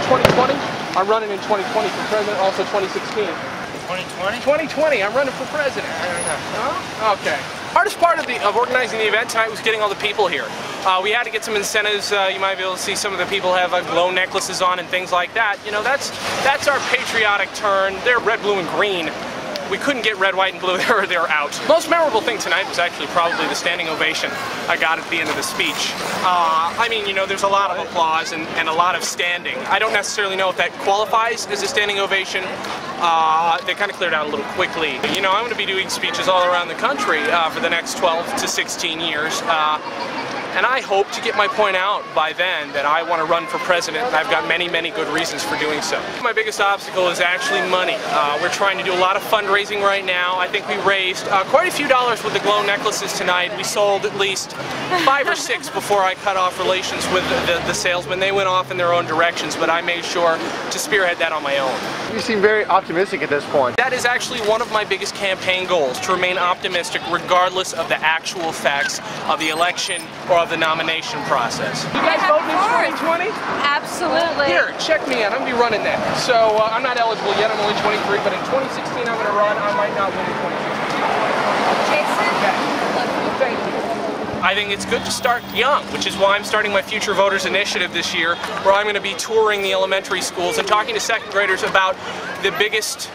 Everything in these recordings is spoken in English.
2020? I'm running in 2020 for president, also 2016. 2020? 2020, I'm running for president. I don't know. No? Okay. Hardest part of organizing the event tonight was getting all the people here. We had to get some incentives. You might be able to see some of the people have glow necklaces on and things like that. You know, that's our patriotic turn. They're red, blue, and green. We couldn't get red, white, and blue. They were out. Most memorable thing tonight was actually probably the standing ovation I got at the end of the speech. I mean, you know, there's a lot of applause and a lot of standing. I don't necessarily know if that qualifies as a standing ovation. They kind of cleared out a little quickly. You know, I'm going to be doing speeches all around the country for the next 12 to 16 years. And I hope to get my point out by then that I want to run for president, and I've got many, many good reasons for doing so. My biggest obstacle is actually money. We're trying to do a lot of fundraising right now. I think we raised quite a few dollars with the glow necklaces tonight. We sold at least 5 or 6 before I cut off relations with the salesmen. They went off in their own directions, but I made sure to spearhead that on my own. You seem very optimistic at this point. That is actually one of my biggest campaign goals, to remain optimistic regardless of the actual facts of the election or of the nomination process. You guys voting in 2020? Absolutely. Here, check me out. I'm going to be running that. So I'm not eligible yet. I'm only 23, but in 2016 I'm going to run. I might not win in 2016. Jason? Okay. Thank you. I think it's good to start young, which is why I'm starting my Future Voters Initiative this year, where I'm going to be touring the elementary schools and talking to second graders about the biggest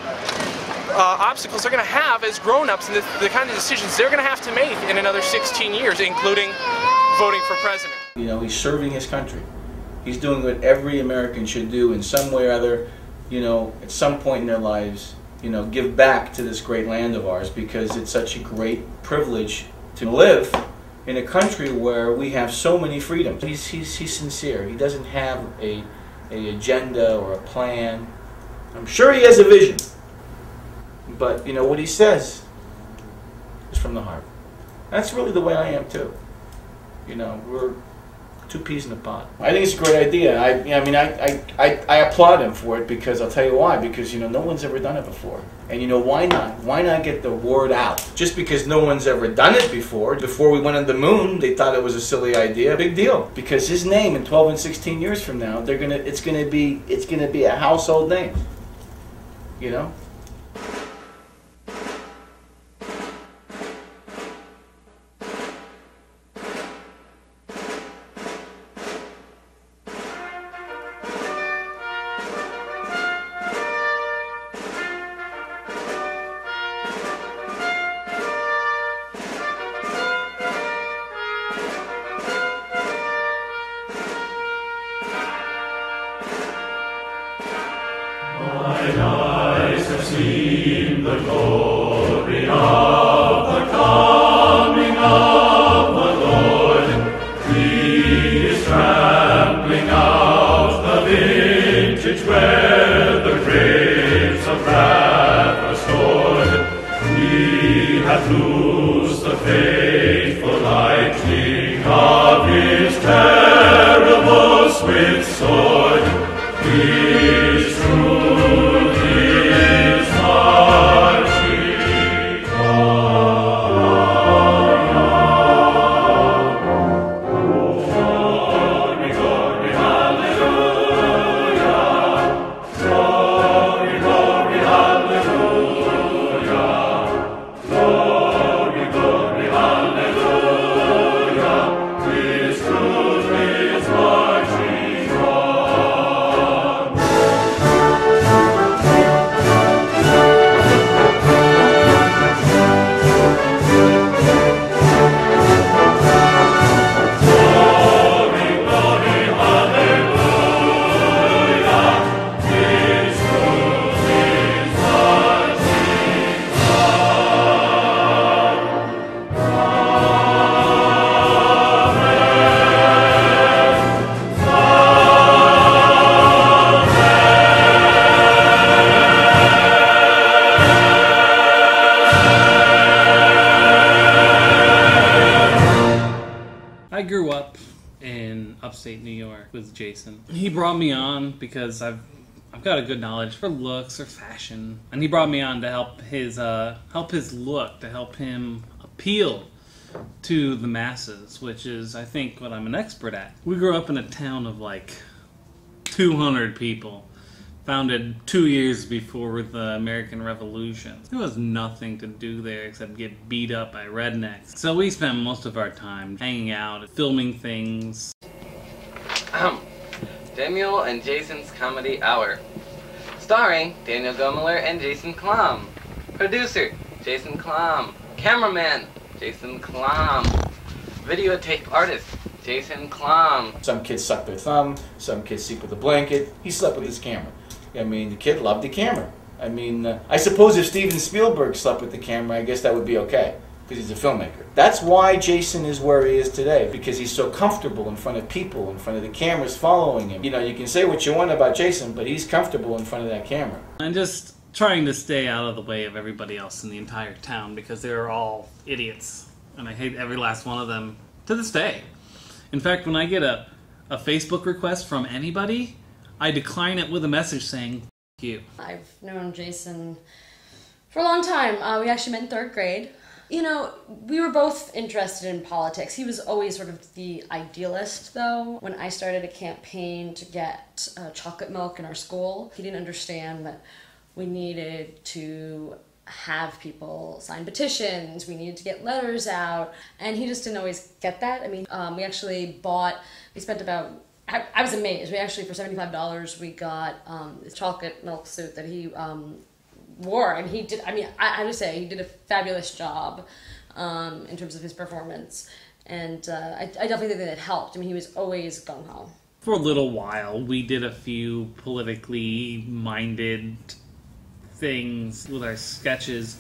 obstacles they're going to have as grown-ups and the kind of decisions they're going to have to make in another 16 years, including voting for president. You know, he's serving his country. He's doing what every American should do in some way or other, you know, at some point in their lives, you know, give back to this great land of ours, because it's such a great privilege to live in a country where we have so many freedoms. He's sincere. He doesn't have an agenda or a plan. I'm sure he has a vision, but you know what he says is from the heart. That's really the way I am too. You know, we're 2 peas in a pod. I think it's a great idea. I applaud him for it, because I'll tell you why. Because, you know, no one's ever done it before. And, you know, why not? Why not get the word out? Just because no one's ever done it before. Before we went on the moon, they thought it was a silly idea. Big deal. Because his name in 12 and 16 years from now, it's gonna be a household name. You know? Mine eyes have seen the glory of the coming of the Lord. He is trampling out the vintage where the grapes of wrath are stored. He hath loosed the fateful lightning of his terrible swift sword. His truth is marching on. Glory, glory, hallelujah. Glory, glory, hallelujah. Glory, glory, hallelujah. His truth is marching on. I grew up in upstate New York with Jason. He brought me on because I've got a good knowledge for looks or fashion, and he brought me on to help his look, to help him appeal to the masses, which is, I think, what I'm an expert at. We grew up in a town of like 200 people, founded 2 years before the American Revolution. There was nothing to do there except get beat up by rednecks. So we spent most of our time hanging out, filming things. Daniel and Jason's Comedy Hour. Starring Daniel Gomler and Jason Klamm. Producer, Jason Klamm. Cameraman, Jason Klamm. Videotape artist, Jason Klamm. Some kids suck their thumb, some kids sleep with a blanket. He slept with his camera. I mean, the kid loved the camera. I mean, I suppose if Steven Spielberg slept with the camera, I guess that would be okay, because he's a filmmaker. That's why Jason is where he is today, because he's so comfortable in front of people, in front of the cameras following him. You know, you can say what you want about Jason, but he's comfortable in front of that camera. I'm just trying to stay out of the way of everybody else in the entire town, because they're all idiots, and I hate every last one of them to this day. In fact, when I get a Facebook request from anybody, I decline it with a message saying, "F you." I've known Jason for a long time. We actually met in 3rd grade. You know, we were both interested in politics. He was always sort of the idealist, though. When I started a campaign to get chocolate milk in our school, he didn't understand that we needed to have people sign petitions, we needed to get letters out, and he just didn't always get that. I mean, we spent about, I was amazed. We actually, for $75, we got this chocolate milk suit that he wore, and he did, I mean, I have to say, he did a fabulous job in terms of his performance, and I definitely think that it helped. I mean, he was always gung-ho. For a little while, we did a few politically minded things with our sketches.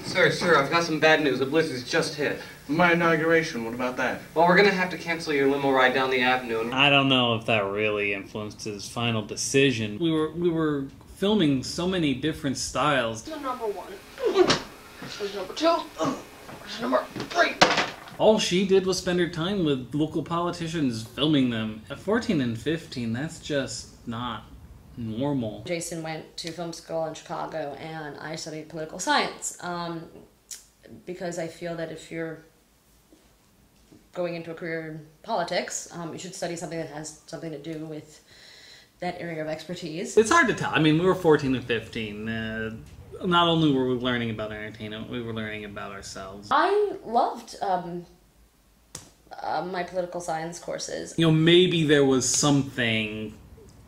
Sir, I've got some bad news. The blizzard's just hit. My inauguration, what about that? Well, we're gonna have to cancel your limo ride down the avenue. I don't know if that really influenced his final decision. We were filming so many different styles. Number 1. Number 2. Number 3. All she did was spend her time with local politicians filming them. At 14 and 15, that's just not normal. Jason went to film school in Chicago, and I studied political science because I feel that if you're going into a career in politics, you should study something that has something to do with that area of expertise. It's hard to tell. I mean, we were 14 and 15. Not only were we learning about entertainment, we were learning about ourselves. I loved my political science courses. You know, maybe there was something,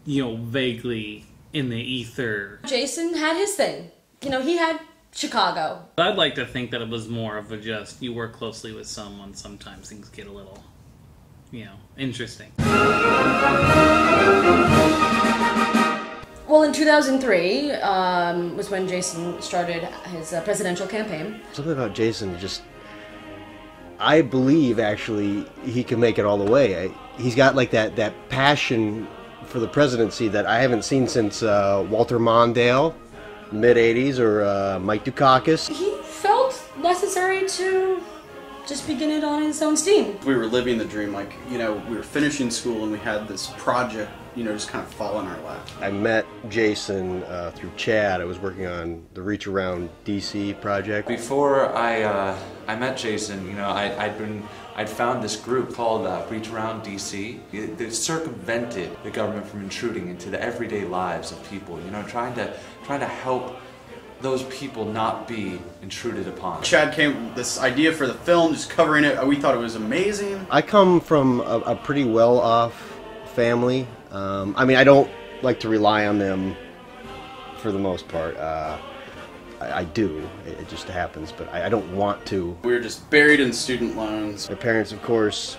you know, vaguely in the ether. Jason had his thing. You know, he had Chicago. I'd like to think that it was more of a just, you work closely with someone, sometimes things get a little, you know, interesting. Well, in 2003 was when Jason started his presidential campaign. Something about Jason just, I believe actually he can make it all the way. He's got like that passion for the presidency that I haven't seen since Walter Mondale, mid-'80s, or Mike Dukakis. He felt necessary to just begin it on his own steam. We were living the dream, like, you know, we were finishing school and we had this project, you know, just kind of fall in our lap. I met Jason through Chad. I was working on the Reach Around DC project. Before I met Jason, you know, I'd found this group called Reach Around DC. They circumvented the government from intruding into the everyday lives of people, you know, trying to help those people not be intruded upon. Chad came with this idea for the film, just covering it. We thought it was amazing. I come from a pretty well-off family. I mean, I don't like to rely on them for the most part. I do. It just happens, but I don't want to. We were just buried in student loans. My parents, of course,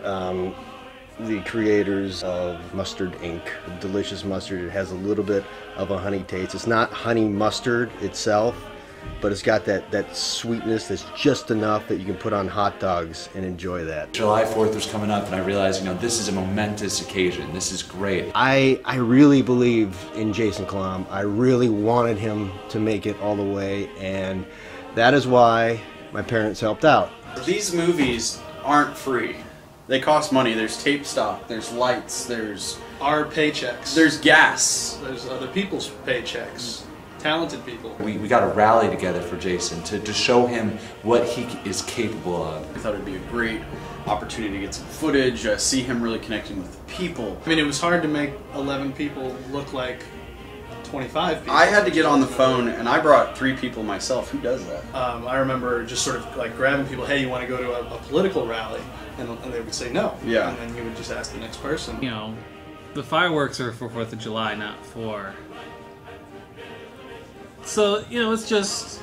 the creators of Mustard Inc. Delicious mustard. It has a little bit of a honey taste. It's not honey mustard itself, but it's got that sweetness that's just enough that you can put on hot dogs and enjoy that. July 4th was coming up and I realized, you know, this is a momentous occasion. This is great. I really believe in Jason Klamm. I really wanted him to make it all the way, and that is why my parents helped out. These movies aren't free. They cost money. There's tape stock, there's lights, there's our paychecks. There's gas. There's other people's paychecks. talented people. We got to rally together for Jason to show him what he is capable of. I thought it'd be a great opportunity to get some footage, see him really connecting with the people. I mean, it was hard to make 11 people look like 25 people. I had to get on the phone, and I brought 3 people myself. Who does that? I remember just sort of like grabbing people, hey, you want to go to a political rally? And they would say no. Yeah. And then you would just ask the next person. You know, the fireworks are for 4th of July, not for... So, you know, it's just...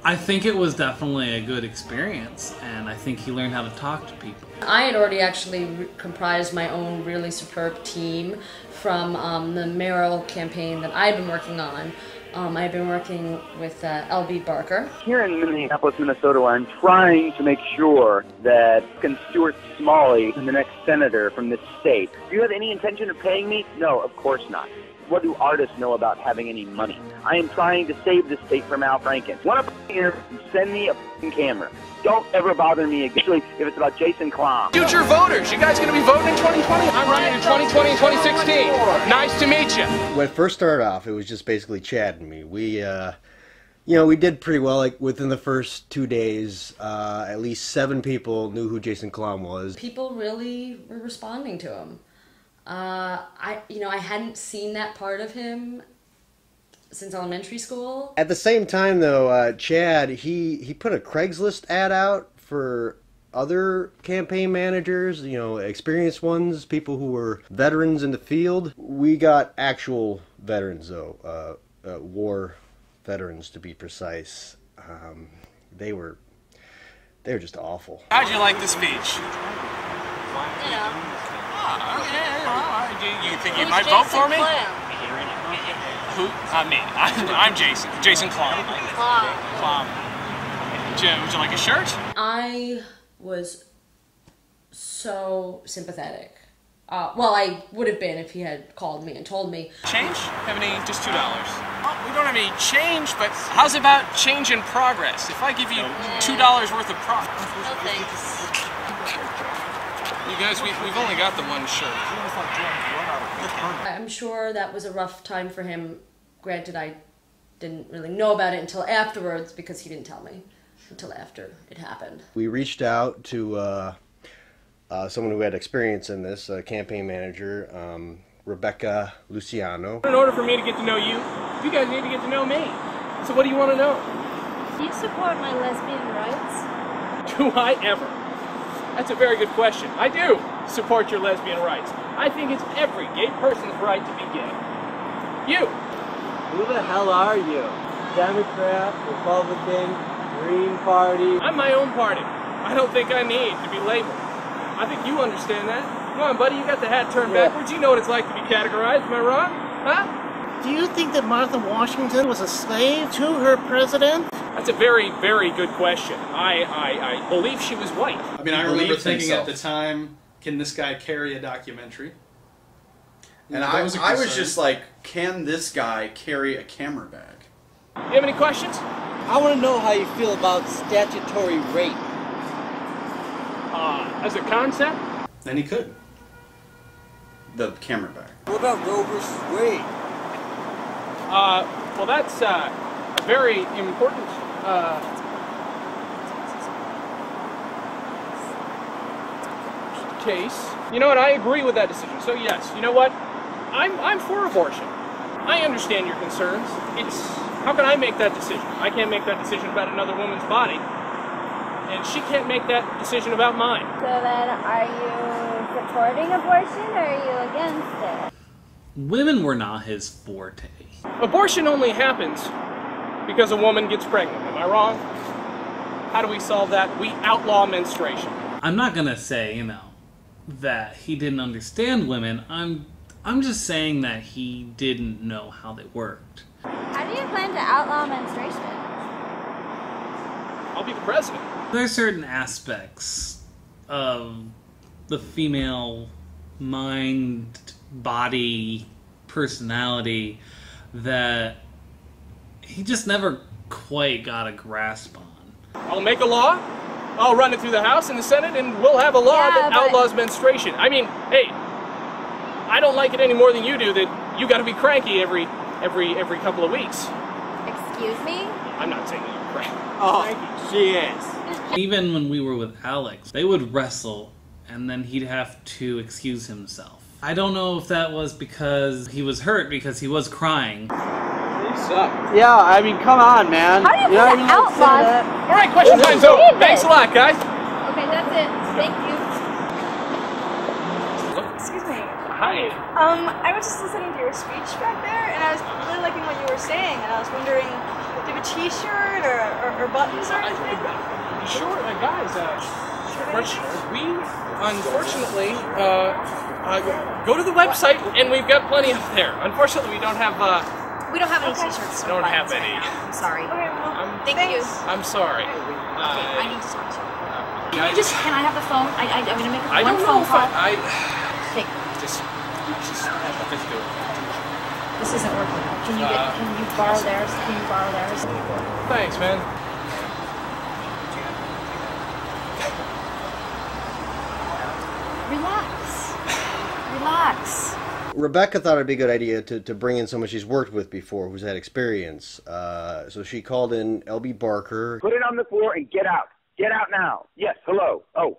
I think it was definitely a good experience, and I think he learned how to talk to people. I had already actually comprised my own really superb team from the mayoral campaign that I've been working on. I've been working with L.B. Barker. Here in Minneapolis, Minnesota, where I'm trying to make sure that Stuart Smalley is the next senator from this state. Do you have any intention of paying me? No, of course not. What do artists know about having any money? I am trying to save this state from Al Franken. Want to here? Send me a camera. Don't ever bother me again, especially if it's about Jason Klamm. Future voters, you guys going to be voting in 2020? I'm running in 2020 and 2016. Nice to meet you. When it first started off, it was just basically Chad and me. We, you know, we did pretty well. Like within the first 2 days, at least 7 people knew who Jason Klamm was. People really were responding to him. I hadn't seen that part of him since elementary school. At the same time, though, Chad, he put a Craigslist ad out for other campaign managers, you know, experienced ones, people who were veterans in the field. We got actual veterans, though, war veterans to be precise. They were just awful. How'd you like the speech? You know. You think you might vote for me? Who? Me. I'm Jason. Jason Klamm. Klamm. Would you like a shirt? I was so sympathetic. Well, I would have been if he had called me and told me. Change? Have any? Just $2. Oh, we don't have any change, but how's about change in progress? If I give you $2 worth of profit. No thanks. You guys, we've only got the one shirt. I'm sure that was a rough time for him. Granted, I didn't really know about it until afterwards because he didn't tell me until after it happened. We reached out to someone who had experience in this, a campaign manager, Rebecca Luciano. In order for me to get to know you, you guys need to get to know me. So what do you want to know? Do you support my lesbian rights? Do I ever? That's a very good question. I do support your lesbian rights. I think it's every gay person's right to be gay. You! Who the hell are you? Democrat, Republican, Green Party? I'm my own party. I don't think I need to be labeled. I think you understand that. Come on, buddy, you got the hat turned backwards. You know what it's like to be categorized. Am I wrong? Huh? Do you think that Martha Washington was a slave to her president? That's a very, very good question. I believe she was white. I mean, I remember thinking at the time, can this guy carry a documentary? And I was just like, can this guy carry a camera bag? Do you have any questions? I want to know how you feel about statutory rape. As a concept? Then he could. The camera bag. What about Roe versus Wade? Well, that's a very important case. You know what? I agree with that decision. So yes, you know what? I'm for abortion. I understand your concerns. It's how can I make that decision? I can't make that decision about another woman's body, and she can't make that decision about mine. So then, are you supporting abortion or are you against it? Women were not his forte. Abortion only happens because a woman gets pregnant. Am I wrong? How do we solve that? We outlaw menstruation. I'm not gonna say, you know, that he didn't understand women. I'm just saying that he didn't know how they worked. How do you plan to outlaw menstruation? I'll be the president. There are certain aspects of the female mind, body, personality that he just never quite got a grasp on. I'll make a law, I'll run it through the House and the Senate, and we'll have a law that outlaws menstruation. I mean, hey, I don't like it any more than you do that you gotta be cranky every every couple of weeks. Excuse me? I'm not saying you're correct. Oh, she is. Even when we were with Alex, they would wrestle, and then he'd have to excuse himself. I don't know if that was because he was hurt, because he was crying. You suck. Yeah, I mean, come on, man. How do you put it out, boss? All right, question time's over. Thanks a lot, guys. Okay, that's it. Thank you. Excuse me. Hi. I was just listening to your speech back there, and I was really liking what you were saying, and I was wondering, do you have a t-shirt or buttons or anything? Sure, guys, we unfortunately go to the website and we've got plenty up there. Unfortunately, we don't have We don't have any t-shirts. don't have any. I'm sorry. Okay, well, Thank you. I'm sorry. I need to talk to you. Guys, Can I have the phone? I'm gonna make I one don't phone know if call. I Take. just let's do it. This isn't working. Can you borrow theirs? Can you borrow theirs? Thanks, man. Relax. Relax. Rebecca thought it'd be a good idea to bring in someone she's worked with before, who's had experience. So she called in L.B. Barker. Put it on the floor and get out. Get out now. Yes, hello. Oh,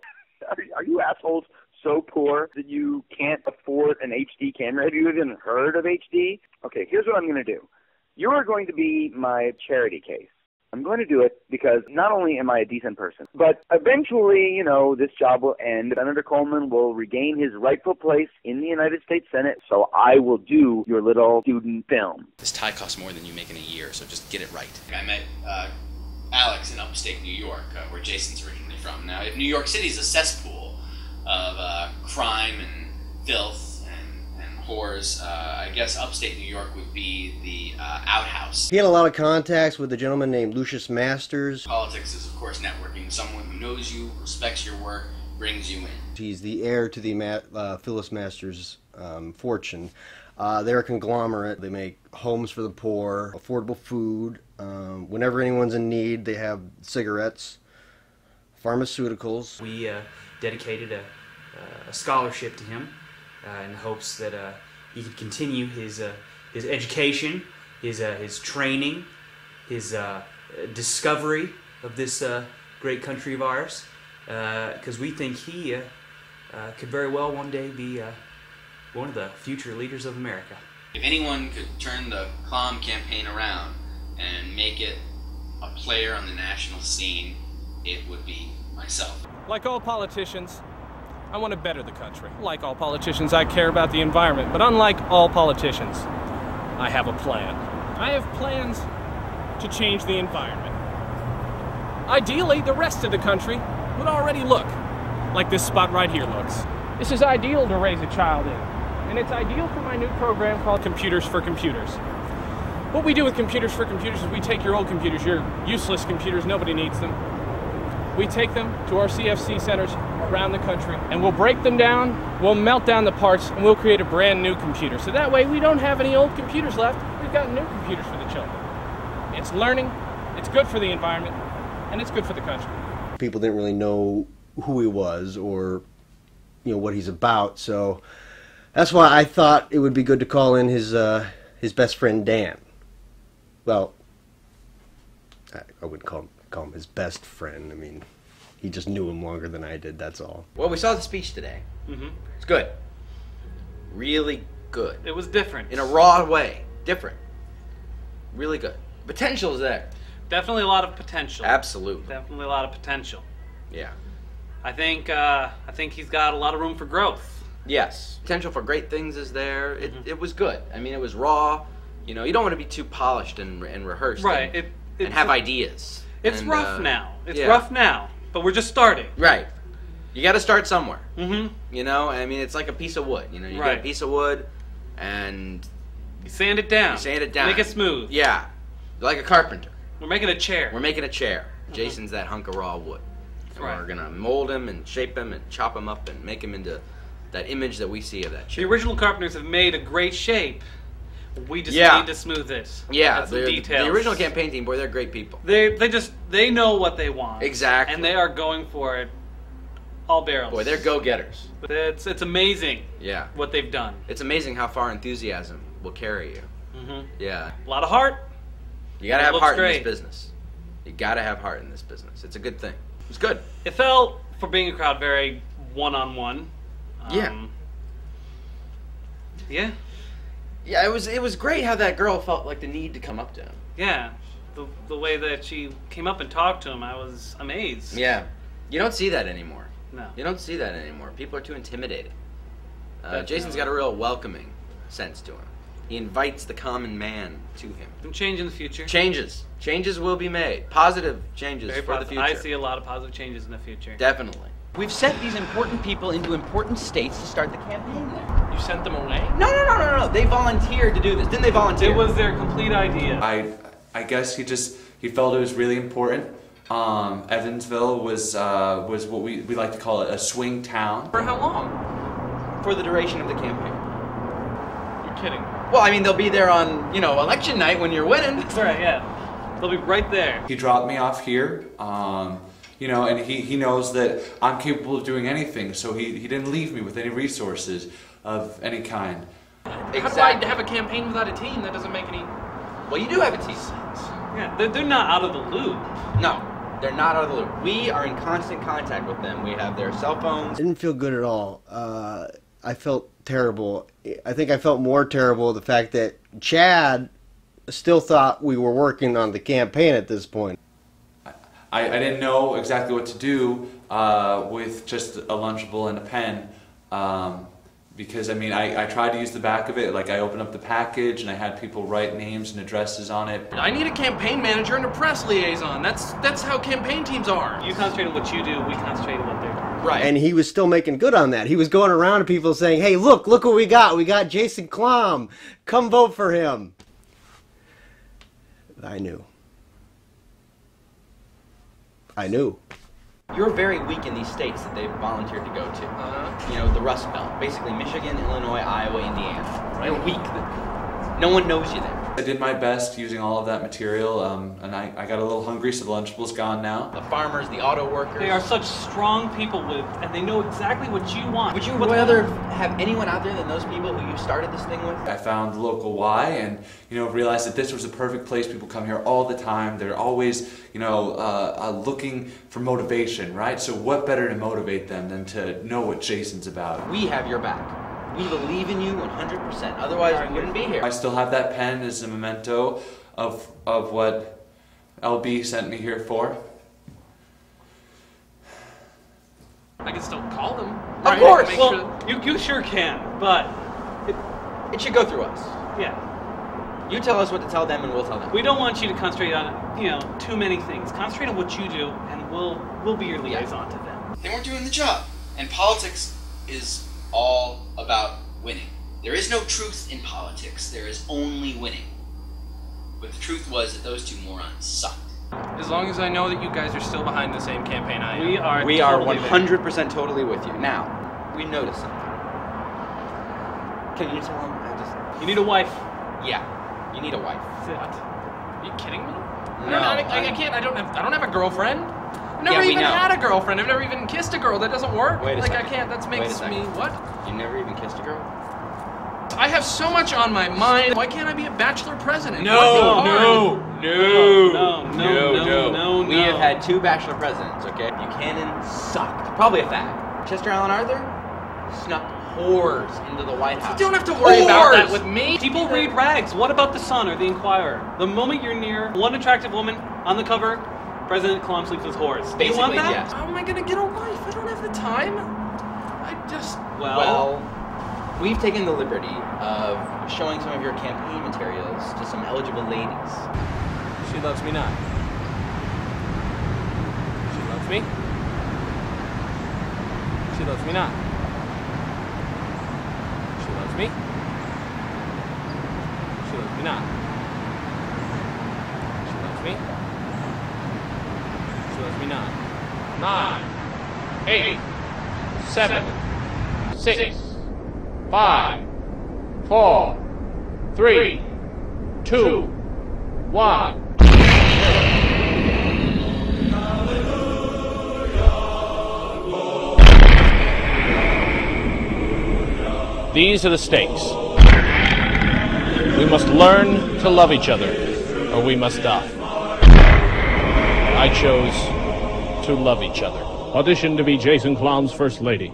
are you assholes so poor that you can't afford an HD camera? Have you even heard of HD? Okay, here's what I'm going to do. You are going to be my charity case. I'm going to do it because not only am I a decent person, but eventually, you know, this job will end. Senator Coleman will regain his rightful place in the United States Senate, so I will do your little student film. This tie costs more than you make in a year, so just get it right. I met Alex in upstate New York, where Jason's originally from. Now, if New York City is a cesspool of crime and filth and whores, I guess upstate New York would be the outhouse. He had a lot of contacts with a gentleman named Lucius Masters. Politics is, of course, networking. Someone who knows you, respects your work, brings you in. He's the heir to the Phyllis Masters fortune. They're a conglomerate. They make homes for the poor, affordable food. Whenever anyone's in need, they have cigarettes, pharmaceuticals. We dedicated a scholarship to him in hopes that he could continue his education, his training, his discovery of this great country of ours, because we think he could very well one day be one of the future leaders of America. If anyone could turn the Klamm campaign around and make it a player on the national scene, it would be myself. Like all politicians, I want to better the country. Like all politicians, I care about the environment, but unlike all politicians, I have a plan. I have plans to change the environment. Ideally, the rest of the country would already look like this spot right here looks. This is ideal to raise a child in, and it's ideal for my new program called Computers for Computers. What we do with Computers for Computers is we take your old computers, your useless computers, nobody needs them. We take them to our CFC centers around the country, and we'll break them down, we'll melt down the parts, and we'll create a brand new computer. So that way we don't have any old computers left, we've got new computers for the children. It's learning, it's good for the environment, and it's good for the country. People didn't really know who he was or, you know, what he's about, so that's why I thought it would be good to call in his best friend Dan. Well, I wouldn't call him his best friend. I mean, he just knew him longer than I did, that's all. Well, we saw the speech today. Mm-hmm. It's good. Really good. It was different. In a raw way. Different. Really good. Potential is there. Definitely a lot of potential. Absolutely. Definitely a lot of potential. Yeah. I think he's got a lot of room for growth. Yes. Potential for great things is there. It was good. I mean, it was raw. You know, you don't want to be too polished and rehearsed. Right. And have ideas. It's rough now. It's yeah. rough now. But we're just starting. Right. You got to start somewhere. Mm-hmm. You know, I mean, it's like a piece of wood. You know, you get a piece of wood and you sand it down. You sand it down. Make it smooth. Yeah. You're like a carpenter. We're making a chair. We're making a chair. Jason's that hunk of raw wood. And we're going to mold him and shape him and chop him up and make him into that image that we see of that chair. The original carpenters have made a great shape. We just need to smooth it. Yeah, that's the details. The original campaign team, boy, they're great people. They know what they want. Exactly. And they are going for it all barrels. Boy, they're go-getters. It's amazing. Yeah. What they've done. It's amazing how far enthusiasm will carry you. Yeah. A lot of heart. You gotta have Looks heart in great. this business. You gotta have heart in this business. It's a good thing. It's good. It felt, for being a crowd, very one-on-one. Yeah. Yeah. Yeah, it was great how that girl felt like the need to come up to him. Yeah. The way that she came up and talked to him, I was amazed. Yeah. You don't see that anymore. No. You don't see that anymore. People are too intimidated. Jason's Definitely. got a real welcoming sense to him. He invites the common man to him. Some change in the future. Changes. Changes will be made. Positive changes Very for the positive. future. I see a lot of positive changes in the future. Definitely. We've sent these important people into important states to start the campaign there. You sent them away? No. They volunteered to do this. Didn't they volunteer? It was their complete idea. I guess he felt it was really important. Evansville was what we like to call a swing town. For how long? For the duration of the campaign. You're kidding. Well, I mean, they'll be there on, election night when you're winning. That's right, yeah. They'll be right there. He dropped me off here, and he knows that I'm capable of doing anything, so he didn't leave me with any resources of any kind. How do I have a campaign without a team? That doesn't make any... Well, you do have a team. Yeah, they're not out of the loop. No, they're not out of the loop. We are in constant contact with them. We have their cell phones. I didn't feel good at all. I felt terrible. I think I felt more terrible the fact that Chad still thought we were working on the campaign at this point. I didn't know exactly what to do with just a Lunchable and a pen. Because, I tried to use the back of it. Like, I opened up the package and I had people write names and addresses on it. I need a campaign manager and a press liaison. That's how campaign teams are. You concentrate on what you do, we concentrate on what they do. Right. And he was still making good on that. He was going around to people saying, hey, look what we got. We got Jason Klamm. Come vote for him. I knew. You're very weak in these states that they've volunteered to go to. The Rust Belt. Basically Michigan, Illinois, Iowa, Indiana. You're weak. No one knows you there. I did my best using all of that material, and I got a little hungry, so the Lunchable's gone now. The farmers, the auto workers. They are such strong people and they know exactly what you want. Would you rather have anyone out there than those people who you started this thing with? I found Local Y and, realized that this was a perfect place. People come here all the time. They're always, looking for motivation, right? So what better to motivate them than to know what Jason's about? We have your back. We believe in you 100%. Otherwise, we wouldn't be here. I still have that pen as a memento of what LB sent me here for. I can still call them. Of course! Well, you sure can, but... It should go through us. Yeah. You tell us what to tell them and we'll tell them. We don't want you to concentrate on, too many things. Concentrate on what you do and we'll be your liaison to them. They weren't doing the job. And politics is all about winning. There is no truth in politics. There is only winning. But the truth was that those two morons sucked. As long as I know that you guys are still behind the same campaign I am. We are 100% totally with you. Now, we noticed something. Can you tell them? You need a wife. Yeah, you need a wife. What? Are you kidding me? No. I can't. I don't have a girlfriend. I've never even had a girlfriend. I've never even kissed a girl. That doesn't work. Wait a second. I can't. That makes me what? You never even kissed a girl? I have so much on my mind. Why can't I be a bachelor president? No. We No. have had 2 bachelor presidents, okay? Buchanan sucked. Probably a fact. Chester Alan Arthur snuck whores into the White House. You don't have to worry about that with me. People read rags. What about the Sun or the Inquirer? The moment you're near one attractive woman on the cover, President Klamm sleeps with whores. Do you want that? Yes. How am I gonna get a wife? I don't have the time. Well, we've taken the liberty of showing some of your campaign materials to some eligible ladies. She loves me not. She loves me. She loves me not. She loves me. She loves me not. She loves me. She loves me not. 9, 8, 7, 6, 5, 4, 3, 2, 1. These are the stakes. We must learn to love each other, or we must die. I chose to love each other. Audition to be Jason Klamm's first lady.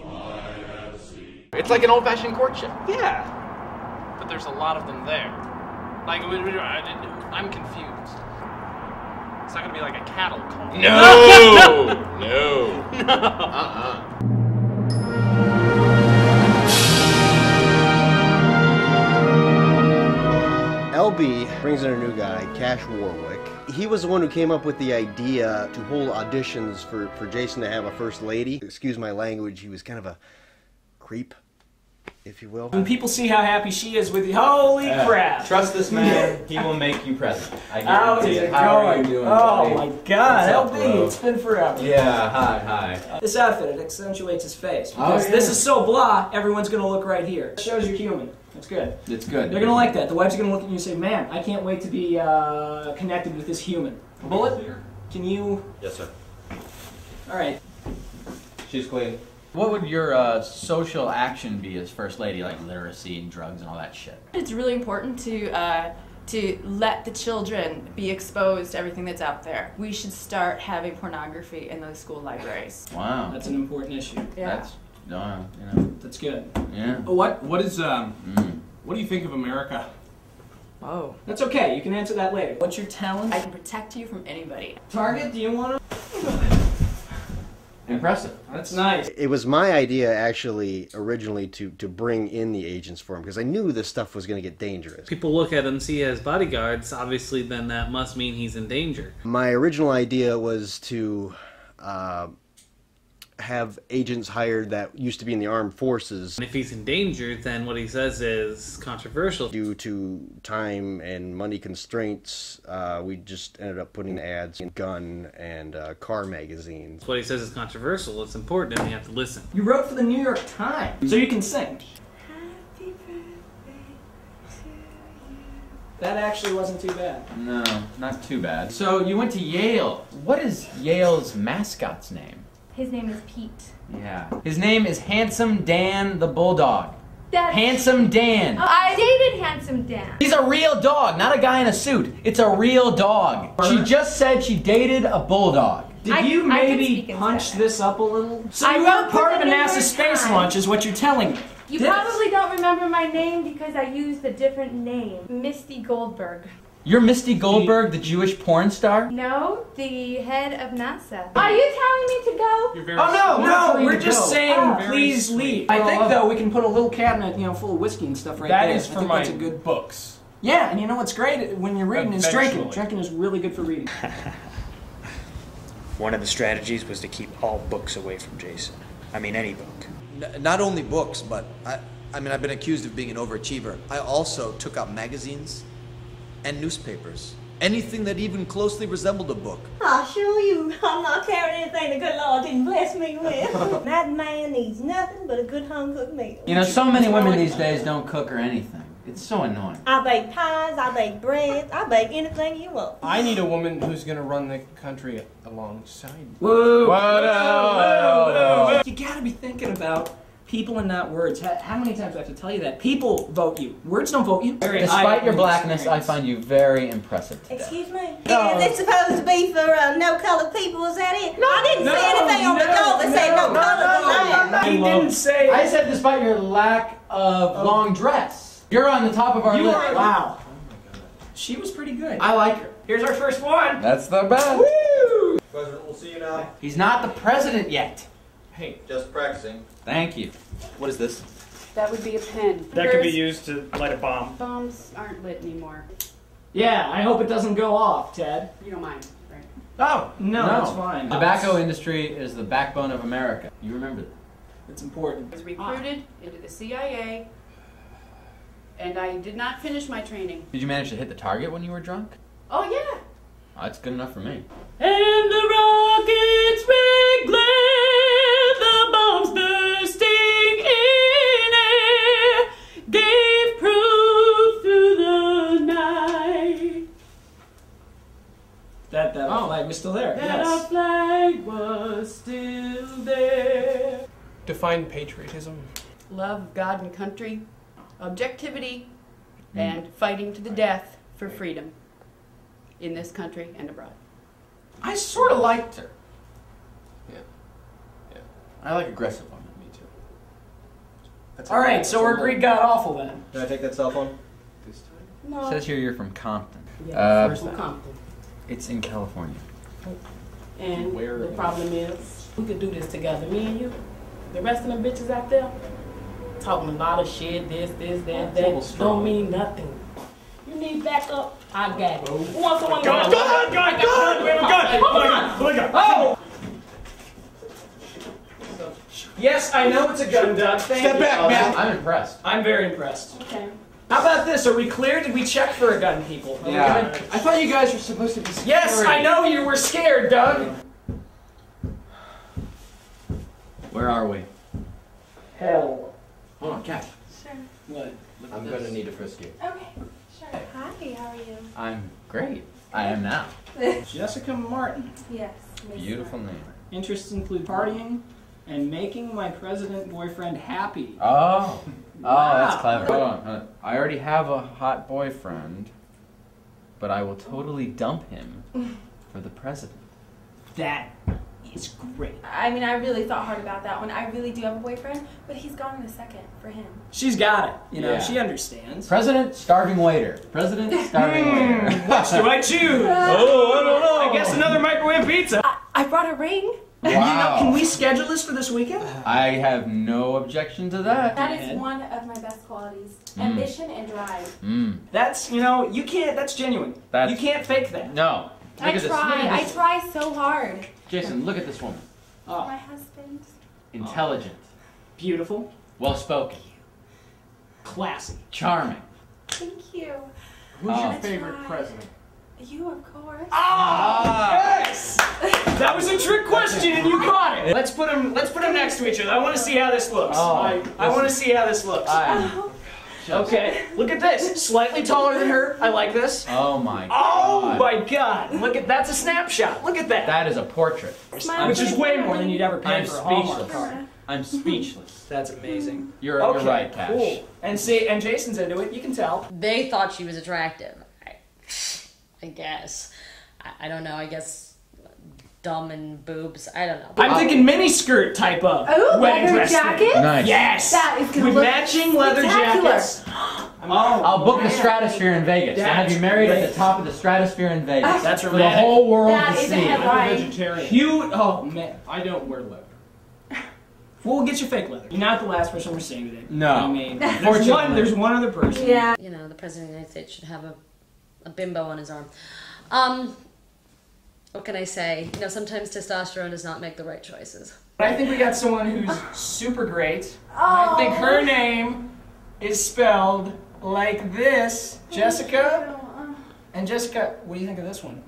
It's like an old-fashioned courtship. Yeah. But there's a lot of them there. Like, I'm confused. It's not gonna be like a cattle call. No! No. LB brings in a new guy, Cash Warwick. He was the one who came up with the idea to hold auditions for Jason to have a first lady. Excuse my language, he was kind of a creep, if you will. When people see how happy she is with you, holy crap! Trust this man, he will make you president. I How guarantee is it. it How are going? you doing, Oh buddy? my God, What's up, LB, bro? it's been forever. Yeah, hi. This outfit, it accentuates his face. Oh, Because yeah. this is so blah, everyone's gonna look right here. It shows you're human. It's good. It's good. They're gonna like that. The wife's gonna look at you and say, man, I can't wait to be connected with this human. Bullet, can you... Yes, sir. Alright. She's clean. What would your social action be as first lady, like literacy and drugs and all that shit? It's really important to let the children be exposed to everything that's out there. We should start having pornography in those school libraries. Wow. That's an important issue. Yeah. That's, you know. That's good. Yeah. What do you think of America? Oh. That's okay, you can answer that later. What's your talent? I can protect you from anybody. Target, do you want to? Impressive. That's nice. It was my idea, actually, originally, to bring in the agents for him, because I knew this stuff was going to get dangerous. People look at him, see he has bodyguards, obviously then that must mean he's in danger. My original idea was to have agents hired that used to be in the armed forces. And if he's in danger, then what he says is controversial. Due to time and money constraints, we just ended up putting ads in gun and car magazines. What he says is controversial, it's important, and you have to listen. You wrote for the New York Times, so you can sing. That actually wasn't too bad. No, not too bad. So you went to Yale. What is Yale's mascot's name? His name is Pete. Yeah. His name is Handsome Dan the Bulldog. That's... Handsome Dan. I dated Handsome Dan. He's a real dog, not a guy in a suit. It's a real dog. She just said she dated a bulldog. Did you maybe punch this up a little? So you were part of a NASA space launch is what you're telling me. You probably don't remember my name because I used a different name. Misty Goldberg. You're Misty Goldberg, the Jewish porn star? No, the head of NASA. Are you telling me to go? Oh no, we're just saying please leave. I think though we can put a little cabinet, full of whiskey and stuff right there. That is for my that's a good books. Yeah, and you know what's great when you're reading is drinking. Eventually. Drinking is really good for reading. One of the strategies was to keep all books away from Jason. I mean, any book. Not only books, but I mean, I've been accused of being an overachiever. I also took out magazines and newspapers. Anything that even closely resembled a book. I'll show you. I'm not carrying anything the good Lord didn't bless me with. That man needs nothing but a good home-cooked meal. You know, so many women these days don't cook or anything. It's so annoying. I bake pies, I bake bread, I bake anything you want. I need a woman who's going to run the country alongside me. Whoa! Whoa. You gotta be thinking about people and not words. How many times do I have to tell you that? People vote you. Words don't vote you. Despite your blackness, I find you very impressive today. Excuse me? Is it supposed to be for no-colored people? Is that it? I didn't say anything on the door that said no-colored. He didn't say... I said despite your lack of long dress. You're on the top of our list. Wow. She was pretty good. I like her. Here's our first one. That's the best. Woo! President, we'll see you now. He's not the president yet. Hey. Just practicing. Thank you. What is this? That would be a pen. That could be used to light a bomb. Bombs aren't lit anymore. Yeah, I hope it doesn't go off, Ted. You don't mind, right? Oh, No, that's fine. The tobacco industry is the backbone of America. You remember that. It's important. I was recruited into the CIA, and I did not finish my training. Did you manage to hit the target when you were drunk? Oh, yeah. Oh, that's good enough for me. And the rockets red glare, the bombs bursting in air, gave proof through the night That flag was still there. that our flag was still there. Define patriotism. Love of God and country, objectivity, and fighting to the death for freedom in this country and abroad. I sort of liked her. Yeah. I like aggressive women. Me too. All right, so we're agreed god awful then. Did I take that cell phone? No. It says here you're from Compton. Where's Compton? It's in California. And the problem is, we could do this together, me and you. The rest of them bitches out there, talking a lot of shit, this, that, don't mean nothing. You need backup? I got it. Who wants someone? Gun! Oh! Yes, I know it's a gun, Doug. Thank you. Step back, man. I'm impressed. I'm very impressed. Okay. How about this? Are we clear? Did we check for a gun, people? Are we Yeah. good? I thought you guys were supposed to be security. Yes, I know you were scared, Doug. Where are we? Hell. Hold on, Cash. Sure. What? I'm going to need to frisk you. Okay. Sure. Hi, how are you? I'm great. I am now. Jessica Martin. Yes. Beautiful name. Interests include partying and making my president boyfriend happy. Oh. Wow. That's clever. Hold on. I already have a hot boyfriend, but I will totally dump him for the president. That is great. I mean, I really thought hard about that one. I really do have a boyfriend, but he's gone in a second for him. She's got it. You know, Yeah. she understands. President, starving waiter. President, starving waiter. Which do I choose? Oh, I don't know. I guess another microwave pizza. I brought a ring. You know, Wow. can we schedule this for this weekend? I have no objection to that. That is one of my best qualities. Ambition and drive. That's, you know, you can't, that's genuine. That's- You can't fake that. No. Look I at this. Look try. at I this. try so hard. Jason, look at this woman. Oh, My husband. Intelligent. beautiful, Well-spoken. classy. Charming. Thank you. Who's your I favorite try. president? You, of course. Yes! That was a trick question and you caught it. Let's put them next to each other. I want to see how this looks. Oh, I want to see how this looks. Okay, look at this. Slightly taller than her. I like this. Oh my Oh God. my God! Look at that's a snapshot. Look at that. That is a portrait. Which is way more than you'd ever pay I'm for a Hallmark speechless. card. I'm speechless. That's amazing. You're Okay, right, Cash. cool. And see, and Jason's into it. You can tell. They thought she was attractive. I guess. I don't know. I guess dumb and boobs. I don't know. I'm thinking miniskirt type of Ooh, wedding leather dress thing. jacket? Nice. Yes. That is gonna With look matching leather spectacular. jackets. I'll book the Stratosphere in Vegas. I'll have you married at the top of the Stratosphere in Vegas. That's for the romantic. whole world That to is a see. headline. Vegetarian. Cute. Oh man. I don't wear leather. We'll get you fake leather. You're not the last person we're seeing today. No. I mean, Unfortunately. there's one other person. Yeah. You know, the president of the United States should have a bimbo on his arm. What can I say? You know, sometimes testosterone does not make the right choices. I think we got someone who's super great. Oh. I think her name is spelled like this. Jessica. And Jessica, what do you think of this one?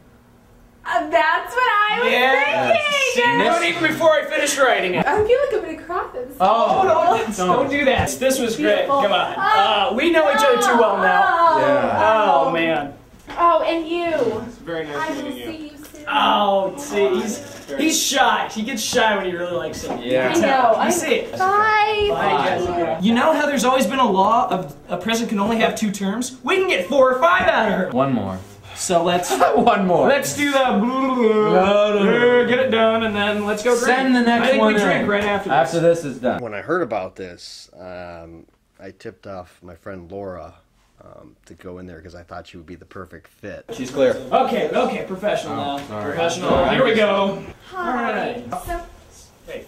That's what I was thinking. See, not even before I finished writing it. I feel like I'm gonna cry this. Don't do that. This was great. Come on. We know each other too well now. Yeah. Oh man. Oh, and you. It's very nice I will meeting you. see you soon. Oh, see, he's shy. He gets shy when he really likes it. Yeah. I know. You see it. Bye. Bye, Jessica. You know how there's always been a law of a president can only have 2 terms? We can get 4 or 5 out of her. One more. So let's One more. let's do the get it done, and then let's go drink. Send the next I think one we in. drink right after this. After this is done. When I heard about this, I tipped off my friend Laura to go in there because I thought she would be the perfect fit. She's clear. Okay, professional now. sorry. Professional. Sorry. Here we go. Hi. Alright. So Hey,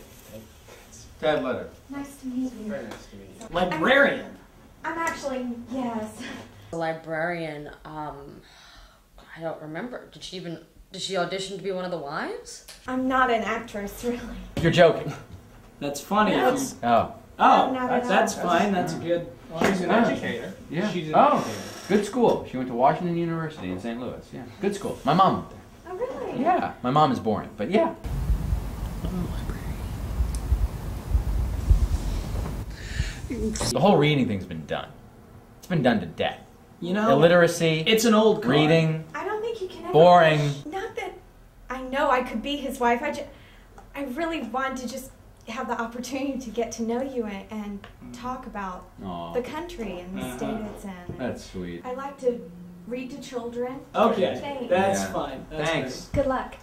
Ted Letter. nice to meet you. Very nice to meet you. librarian. I'm actually, yes. The librarian, I don't remember. Did she audition to be one of the wives? I'm not an actress, really. You're joking. That's funny. Yes. Oh. I'm not an That's actress. fine. That's a good. She's an educator. Yeah. She's an Oh. educator. Good school. She went to Washington University in St. Louis. Yeah. Good school. My mom went there. Oh, really? Yeah. My mom is boring, but yeah. The whole reading thing's been done. It's been done to death. You know, Illiteracy. it's an old car. Reading. I don't think you can ever. Boring. Not that I know I could be his wife. I really want to just have the opportunity to get to know you and talk about Aw. the country and the state it's in. That's sweet. I like to read to children. Okay, Thanks. that's fine. That's Thanks. Good luck.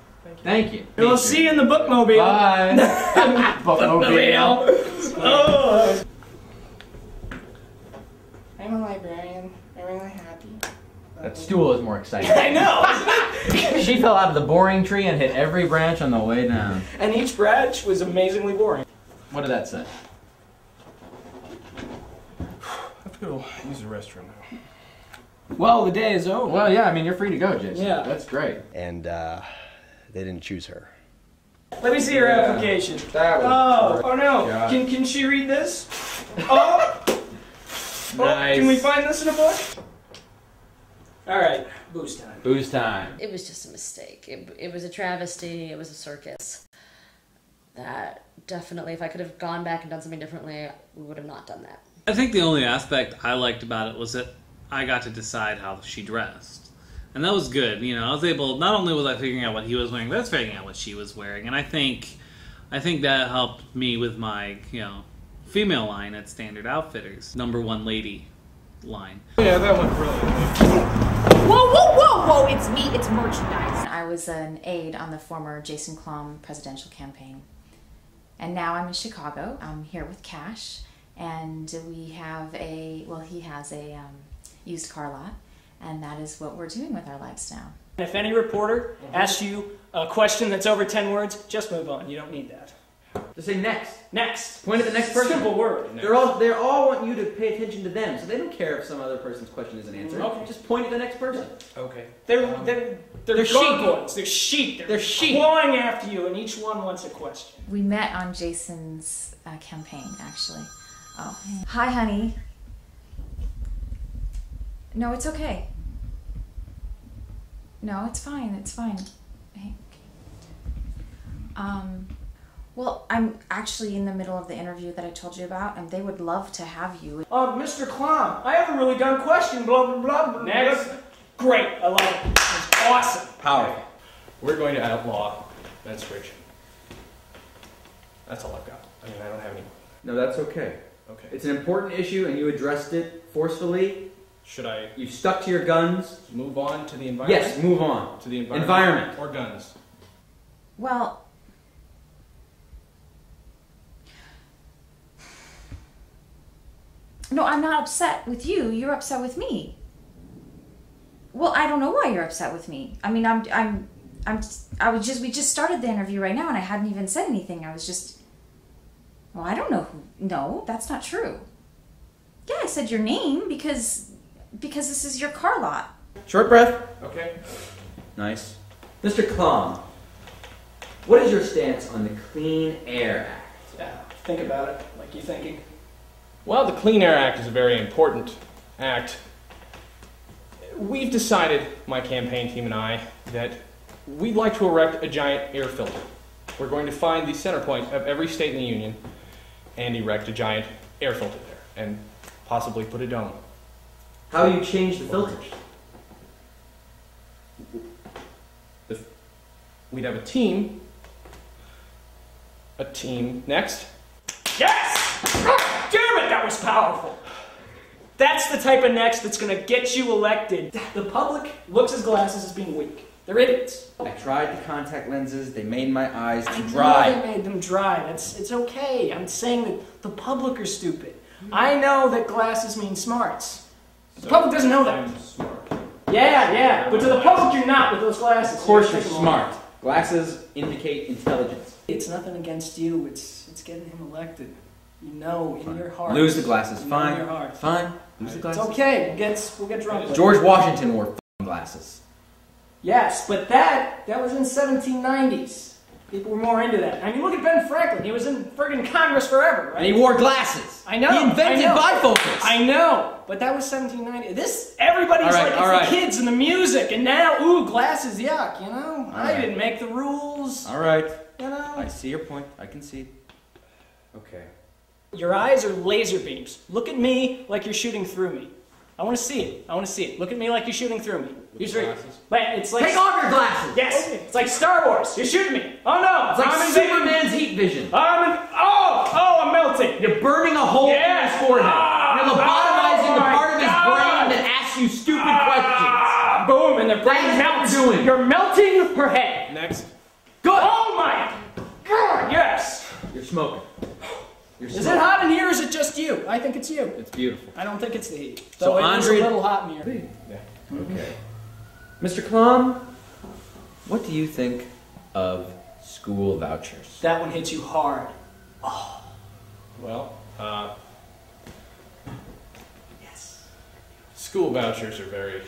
Thank you. We'll see you in the bookmobile. Bye. Bookmobile. Oh. I'm a librarian. I'm really happy. That stool is more exciting. I know. She fell out of the boring tree and hit every branch on the way down. And each branch was amazingly boring. What did that say? I have to go use the restroom now. Well, the day is over. Well, yeah, I mean, you're free to go, Jason. Yeah. That's great. And they didn't choose her. Let me see your application. That was Oh no. God. Can she read this? Oh. Nice. Can we find this in a book? All right. Booze time. Booze time. It was just a mistake. It was a travesty. It was a circus. That definitely, if I could have gone back and done something differently, we would have not done that. I think the only aspect I liked about it was that I got to decide how she dressed. And that was good. You know, I was able, not only was I figuring out what he was wearing, but I was figuring out what she was wearing. And I think that helped me with my, female line at Standard Outfitters. #1 lady line. Yeah, that went brilliant. Whoa, whoa, whoa, whoa, it's me, it's merchandise. I was an aide on the former Jason Klamm presidential campaign. And now I'm in Chicago. I'm here with Cash, and we have he has a used car lot, and that is what we're doing with our lives now. If any reporter asks you a question that's over 10 words, just move on. You don't need that. Just say next. Next. Point at the next person. Simple word. They all want you to pay attention to them, so they don't care if some other person's question isn't answered. Okay. Just point at the next person. Okay. They're sheep. gargoyles. They're sheep. They're sheep. Clawing after you, and each one wants a question. We met on Jason's campaign, actually. Oh. Hi, honey. No, it's okay. No, it's fine. It's fine. Hey. Well, I'm actually in the middle of the interview that I told you about, and they would love to have you. Mr. Klamm, I have a really dumb question. Blah, blah, blah, blah. Next. Great. I love it. It's awesome. Powerful. We're going to outlaw menstruation. That's all I've got. I mean, I don't have any. No, that's okay. Okay. It's an important issue, and you addressed it forcefully. Should I? You stuck to your guns. Move on to the environment? Yes, move on. To the environment. Environment. Or guns? Well, no, I'm not upset with you. You're upset with me. Well, I don't know why you're upset with me. I mean, we just started the interview right now, and I hadn't even said anything. I was just, well, I don't know who. No, that's not true. Yeah, I said your name because this is your car lot. Short breath. Okay. Nice. Mr. Klamm, what is your stance on the Clean Air Act? Yeah, think about it like you're thinking. Well, the Clean Air Act is a very important act. We've decided, my campaign team and I, that we'd like to erect a giant air filter. We're going to find the center point of every state in the Union and erect a giant air filter there, and possibly put a dome. How do you change the filters? We'd have a team. Next. Yes! Damn it, that was powerful. That's the type of next that's going to get you elected. The public looks at glasses as being weak. They're idiots. I tried the contact lenses. They made my eyes I dry. know they made them dry. It's okay. I'm saying that the public are stupid. I know that glasses mean smarts. The public doesn't know that. I'm smart. Yeah. But to the public, you're not with those glasses. Of course you're smart. Glasses indicate intelligence. It's nothing against you. It's getting him elected. You know, in your heart. Lose the glasses. You Fine. know in your heart. Fine. Lose the glasses. It's okay. We'll get drunk with it. George Washington wore glasses. Yes, but that was in 1790s. People were more into that. I mean, look at Ben Franklin. He was in friggin' Congress forever, right? And he wore glasses. I know. He invented bifocals. I know, but that was 1790. Everybody's all the kids and the music, and now, glasses, yuck, you know? All I right. didn't make the rules. All right. You know? I see your point. I can see. Okay. Your eyes are laser beams. Look at me like you're shooting through me. I want to see it. Look at me like you're shooting through me. It's like Take off your glasses! Yes! It's like Star Wars. You're shooting me. Oh no! It's like Superman's heat vision. Oh You're burning a hole through his forehead. You're lobotomizing the part of his brain that asks you stupid questions. Boom, and the brain melts. You're melting her head. Next. Good. Oh my God, yes. You're smoking. Is it hot in here or is it just you? I think it's you. It's beautiful. I don't think it's the heat. So Though it is Andre- a little hot in here. Yeah. Okay. Mr. Klamm, what do you think of school vouchers? That one hits you hard. Well, yes. School vouchers are very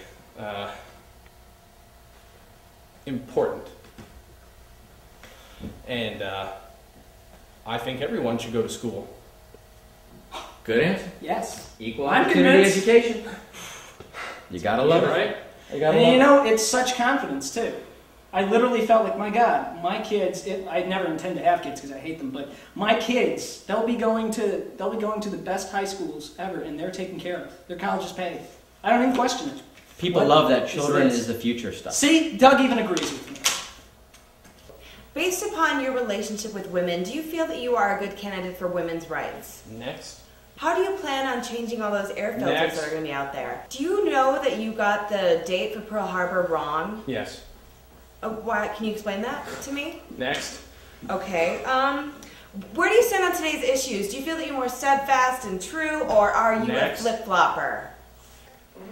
important. And I think everyone should go to school. Good answer. Yes. Equal I'm opportunity convinced. education. You gotta love it. Right? You gotta And love you it. know, it's such confidence too. I literally felt like, my God, my kids. I never intend to have kids because I hate them, but my kids, they'll be going to the best high schools ever, and they're taken care of. Their college is paid. I don't even question it. People What love that is children this? is the future stuff. See, Doug even agrees with me. Based upon your relationship with women, do you feel that you are a good candidate for women's rights? Next. How do you plan on changing all those air filters Next. that are going to be out there? Do you know that you got the date for Pearl Harbor wrong? Yes. Why? Can you explain that to me? Next. Okay. Where do you stand on today's issues? Do you feel that you're more steadfast and true, or are you Next. a flip-flopper?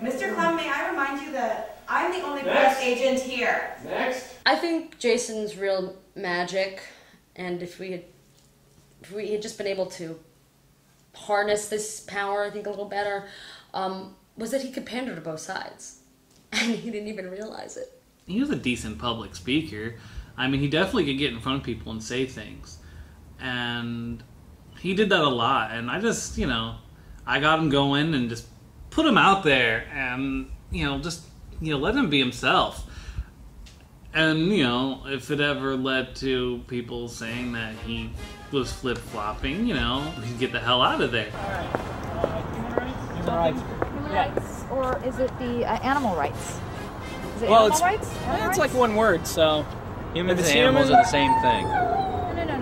Mr. Klamm, may I remind you that I'm the only Next. press agent here. Next. I think Jason's real magic, and if we had just been able to harness this power, I think a little better, was that he could pander to both sides, and he didn't even realize it. He was a decent public speaker. I mean, he definitely could get in front of people and say things, and he did that a lot. And I just, I got him going and just put him out there, and let him be himself. And, if it ever led to people saying that he was flip-flopping, he'd get the hell out of there. Human rights. Human rights, or is it the animal rights? Is it Well, animal it's rights? Animal it's rights? like one word, so Humans if it's and animals human, are the same thing. No.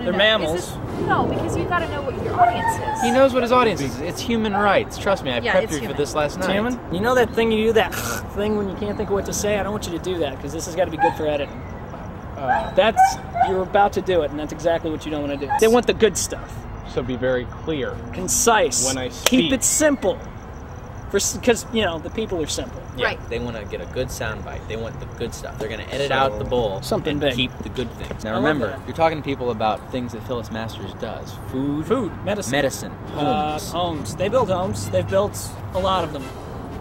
They're mammals. Is this, no, because you've got to know what your audience is. He knows what his audience is. It's human rights. Trust me, I Yeah, prepped it's you for human. this last It's night. human. You know that thing you do, that thing when you can't think of what to say? I don't want you to do that, because this has got to be good for editing. You're about to do it, and that's exactly what you don't want to do. They want the good stuff. So be very clear. Concise. When I Keep speak. it simple. Because, the people are simple. Yeah, Right. they want to get a good soundbite. They want the good stuff. They're going to edit out the bull Something and big. keep the good things. Now I love remember, that. you're talking to people about things that Phyllis Masters does. Food, medicine. homes. Homes. They build homes. They've built a lot of them.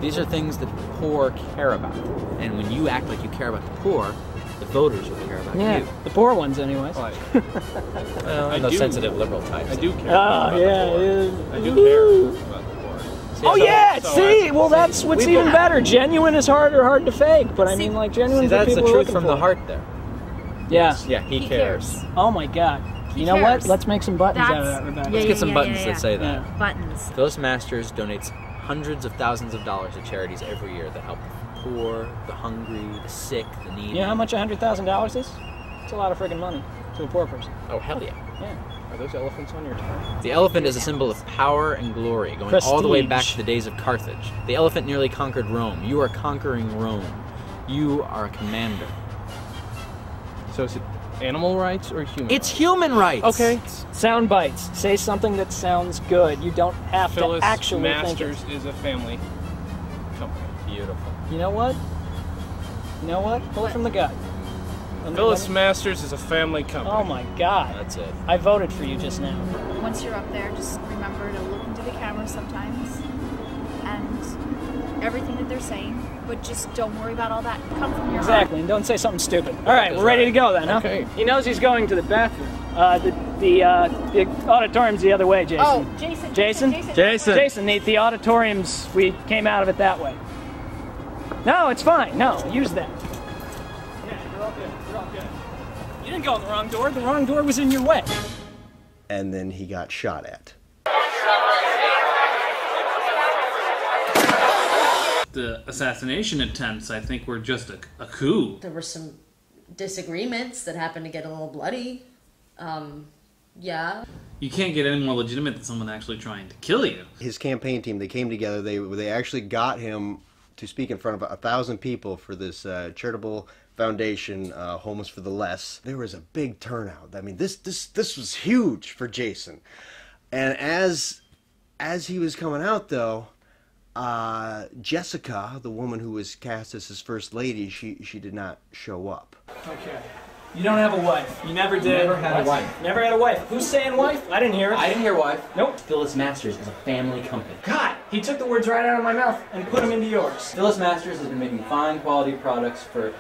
These are things that the poor care about. And when you act like you care about the poor, the voters will care about Yeah, you. the poor ones, anyways. Well, I those do- sensitive liberal types. I do care. Oh, about the yeah, poor. yeah. I do care about the poor. Oh, yeah, So see? Well, that's what's we've even got- better. Genuine is hard to fake, but I mean, like, genuine See, is what that's the people are truth looking from for. the heart there. Yeah. Yeah, he cares. Oh, my God. He You know cares. what? Let's make some buttons out of That's- that, Rebecca. Let's get some buttons that say that. Yeah. Buttons. Phyllis Masters donates hundreds of thousands of dollars to charities every year that help the poor, the hungry, the sick, the needy. You know how much $100,000 is? It's a lot of friggin' money to a poor person. Oh, hell yeah. Yeah. Are those elephants on your tongue? The elephant is a symbol of power and glory, going all the way back Prestige. to the days of Carthage. The elephant nearly conquered Rome. You are conquering Rome. You are a commander. So is it animal rights or human It's human rights! Okay. Sound bites. Say something that sounds good. You don't have Phyllis to actually Masters think is a family company. Beautiful. it. You know what? You know what? Pull it from the gut. Phyllis Masters is a family company. Oh my God. That's it. I voted for you just now. Once you're up there, just remember to look into the camera sometimes and everything that they're saying, but just don't worry about all that. Come from your Exactly, and don't say something stupid. All right, we're ready to go then, huh? Okay. He knows he's going to the bathroom. The auditorium's the other way, Jason. Oh, Jason. Jason, the auditorium's, we came out of it that way. No, it's fine. No, use that. Yeah, you're all good. You're all good. You didn't go in the wrong door. The wrong door was in your way. And then he got shot at. The assassination attempts, I think, were just a coup. There were some disagreements that happened to get a little bloody. Yeah. You can't get any more legitimate than someone actually trying to kill you. His campaign team, they came together. They actually got him to speak in front of 1,000 people for this charitable foundation, Homes for the Less. There was a big turnout. I mean, this was huge for Jason. And as he was coming out, though, Jessica, the woman who was cast as his first lady, she did not show up. Okay. You don't have a wife. You never did. Never had a wife. Never had a wife. Who's saying wife? I didn't hear it. I didn't hear wife. Nope. Phyllis Masters is a family company. God, he took the words right out of my mouth and put them into yours. Phyllis Masters has been making fine quality products for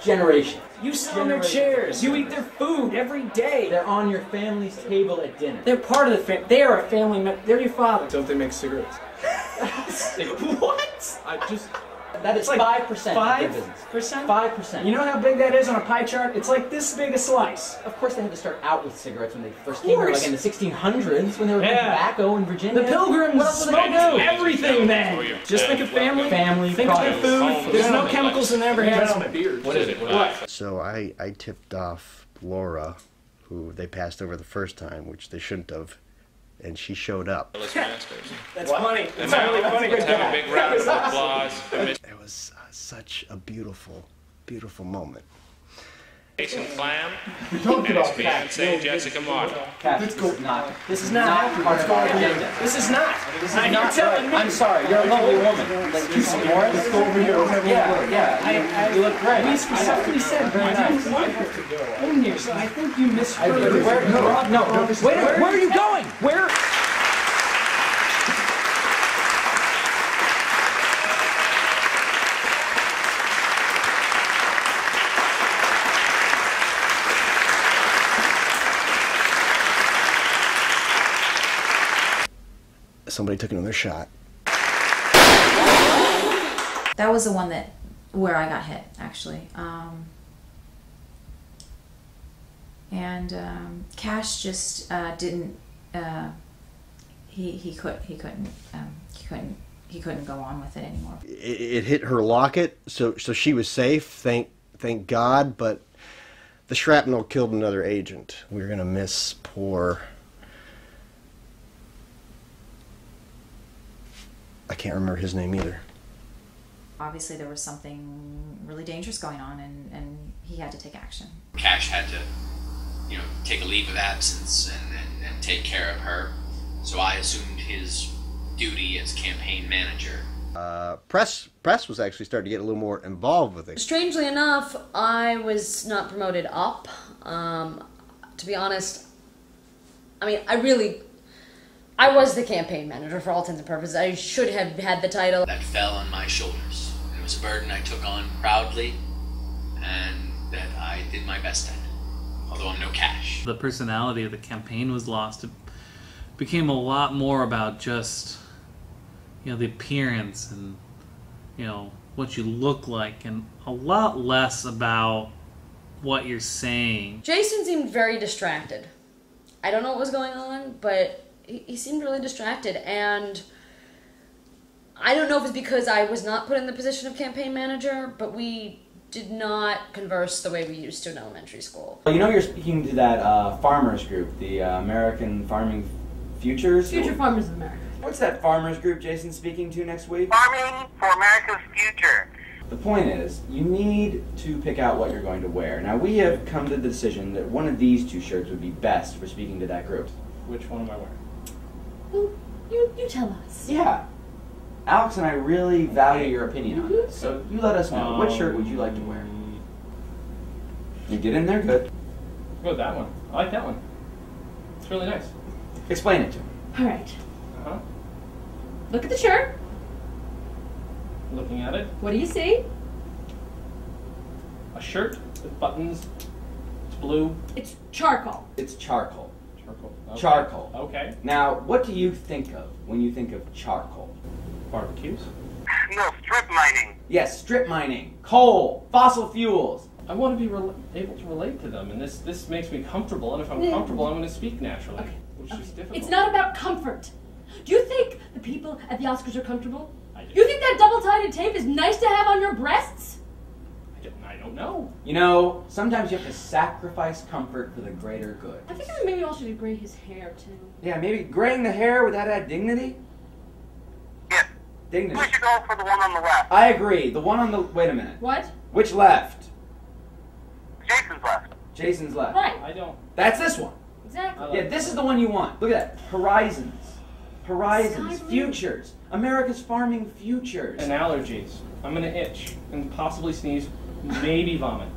generations. You sit on their chairs. You eat their food every day. They're on your family's table at dinner. They're part of the family. They are a family member. They're your father. Don't they make cigarettes? What? That is like 5% of their business. 5%? 5%. You know how big that is on a pie chart? It's like this big a slice. Of course they had to start out with cigarettes when they first came here, like in the 1600s, when they were making tobacco in Virginia. The Pilgrims What else were they smoked gonna do? everything then. Just think of family. Think of their food. There's no chemicals in their hands. What is it? What? So I tipped off Laura, who they passed over the first time, which they shouldn't have, and she showed up. That's funny. That's really funny. Let's have a big round of applause. It was such a beautiful, beautiful moment. Jason Klamm We talked and about his fiancée Jessica Martin. This is not. This is not part of our agenda. This is not. This is Now you're not. telling me. I'm sorry. You're a lovely woman. Let's do some more. Let's go over here. Yeah. You look great. We specifically said Very I nice. didn't want her to go in here, so I think you misheard. Where are you going? Where? Somebody took another shot. That was the one where I got hit, actually. Cash just didn't. He couldn't go on with it anymore. It hit her locket, so she was safe. Thank God. But the shrapnel killed another agent. We're gonna miss poor. I can't remember his name either. Obviously there was something really dangerous going on, and he had to take action. Cash had to, take a leave of absence and take care of her. So I assumed his duty as campaign manager. Press was actually starting to get a little more involved with it. Strangely enough, I was not promoted up. To be honest, I mean, I was the campaign manager for all intents and purposes. I should have had the title. That fell on my shoulders. It was a burden I took on proudly, and that I did my best at, although I'm no Cash. The personality of the campaign was lost. It became a lot more about just, the appearance and, what you look like, and a lot less about what you're saying. Jason seemed very distracted. I don't know what was going on, but he seemed really distracted, and I don't know if it's because I was not put in the position of campaign manager, but we did not converse the way we used to in elementary school. You're speaking to that farmers group, the American Farming Futures? Future Farmers of America. What's that farmers group Jason's speaking to next week? Farming for America's Future. The point is, you need to pick out what you're going to wear. Now, we have come to the decision that one of these two shirts would be best for speaking to that group. Which one am I wearing? Well, you tell us. Yeah. Alex and I really value your opinion on this, so you let us know. What shirt would you like to wear? You get in there good. Go with that one. I like that one. It's really nice. Explain it to me. All right. Uh-huh. Look at the shirt. Looking at it. What do you see? A shirt with buttons. It's blue. It's charcoal. It's charcoal. Charcoal. Okay. Charcoal. Okay. Now, what do you think of when you think of charcoal? Barbecues. No, strip mining. Yes, strip mining, coal, fossil fuels. I want to be able to relate to them, and this makes me comfortable, and if I'm comfortable, I'm going to speak naturally, which is difficult. It's not about comfort. Do you think the people at the Oscars are comfortable? I do. You think that double-sided tape is nice to have on your breasts? I don't know. You know, sometimes you have to sacrifice comfort for the greater good. I think maybe we all should gray his hair too. Yeah, maybe graying the hair, would that add dignity? Yes. Dignity. We should go for the one on the left. I agree. The one on the... Wait a minute. What? Which left? Jason's left. Jason's left. Right. I don't. That's this one. Exactly. Yeah, this is the one you want. Look at that. Horizons. Horizons. Futures. America's farming futures. And allergies. I'm gonna itch and possibly sneeze, maybe vomit.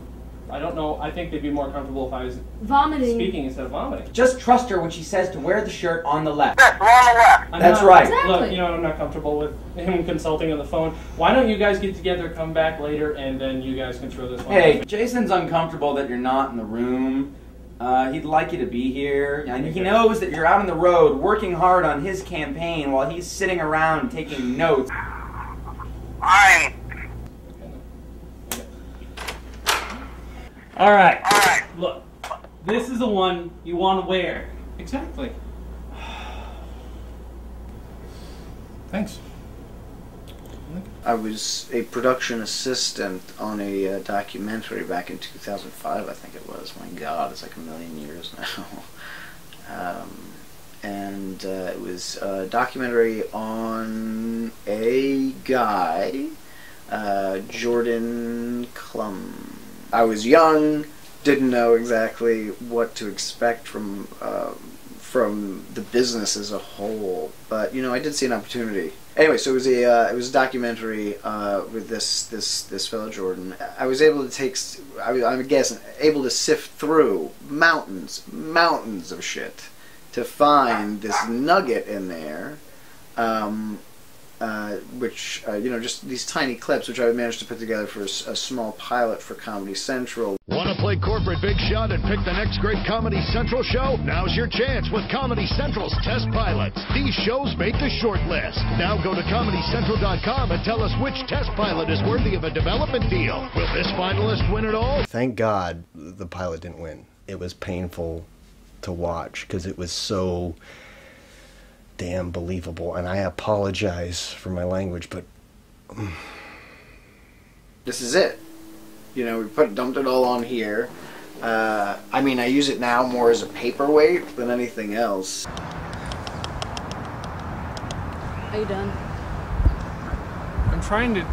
I don't know. I think they'd be more comfortable if I was vomiting. Speaking instead of vomiting. Just trust her when she says to wear the shirt on the left. Yes, we're on the left. That's right. Exactly. Look, you know, I'm not comfortable with him consulting on the phone. Why don't you guys get together, come back later, and then you guys can throw this one Hey, out. Jason's uncomfortable that you're not in the room. He'd like you to be here. And he knows that you're out on the road working hard on his campaign while he's sitting around taking notes. All right. Look, this is the one you want to wear. Exactly. Thanks. I was a production assistant on a documentary back in 2005, I think it was. My God, it's like a million years now. And it was a documentary on a guy, Jason Klamm. I was young, didn't know exactly what to expect from the business as a whole, but you know, I did see an opportunity. Anyway, so it was a documentary with this fellow Jordan. I was able to able to sift through mountains of shit to find this nugget in there, which you know, just these tiny clips, which I managed to put together for a small pilot for Comedy Central. Want to play corporate big shot and pick the next great Comedy Central show? Now's your chance with Comedy Central's test pilots. These shows make the short list. Now go to ComedyCentral.com and tell us which test pilot is worthy of a development deal. Will this finalist win it all? Thank God the pilot didn't win. It was painful to watch because it was so damn believable, and I apologize for my language, but This is it. You know, we dumped it all on here. I mean, I use it now more as a paperweight than anything else. Are you done? I'm trying to.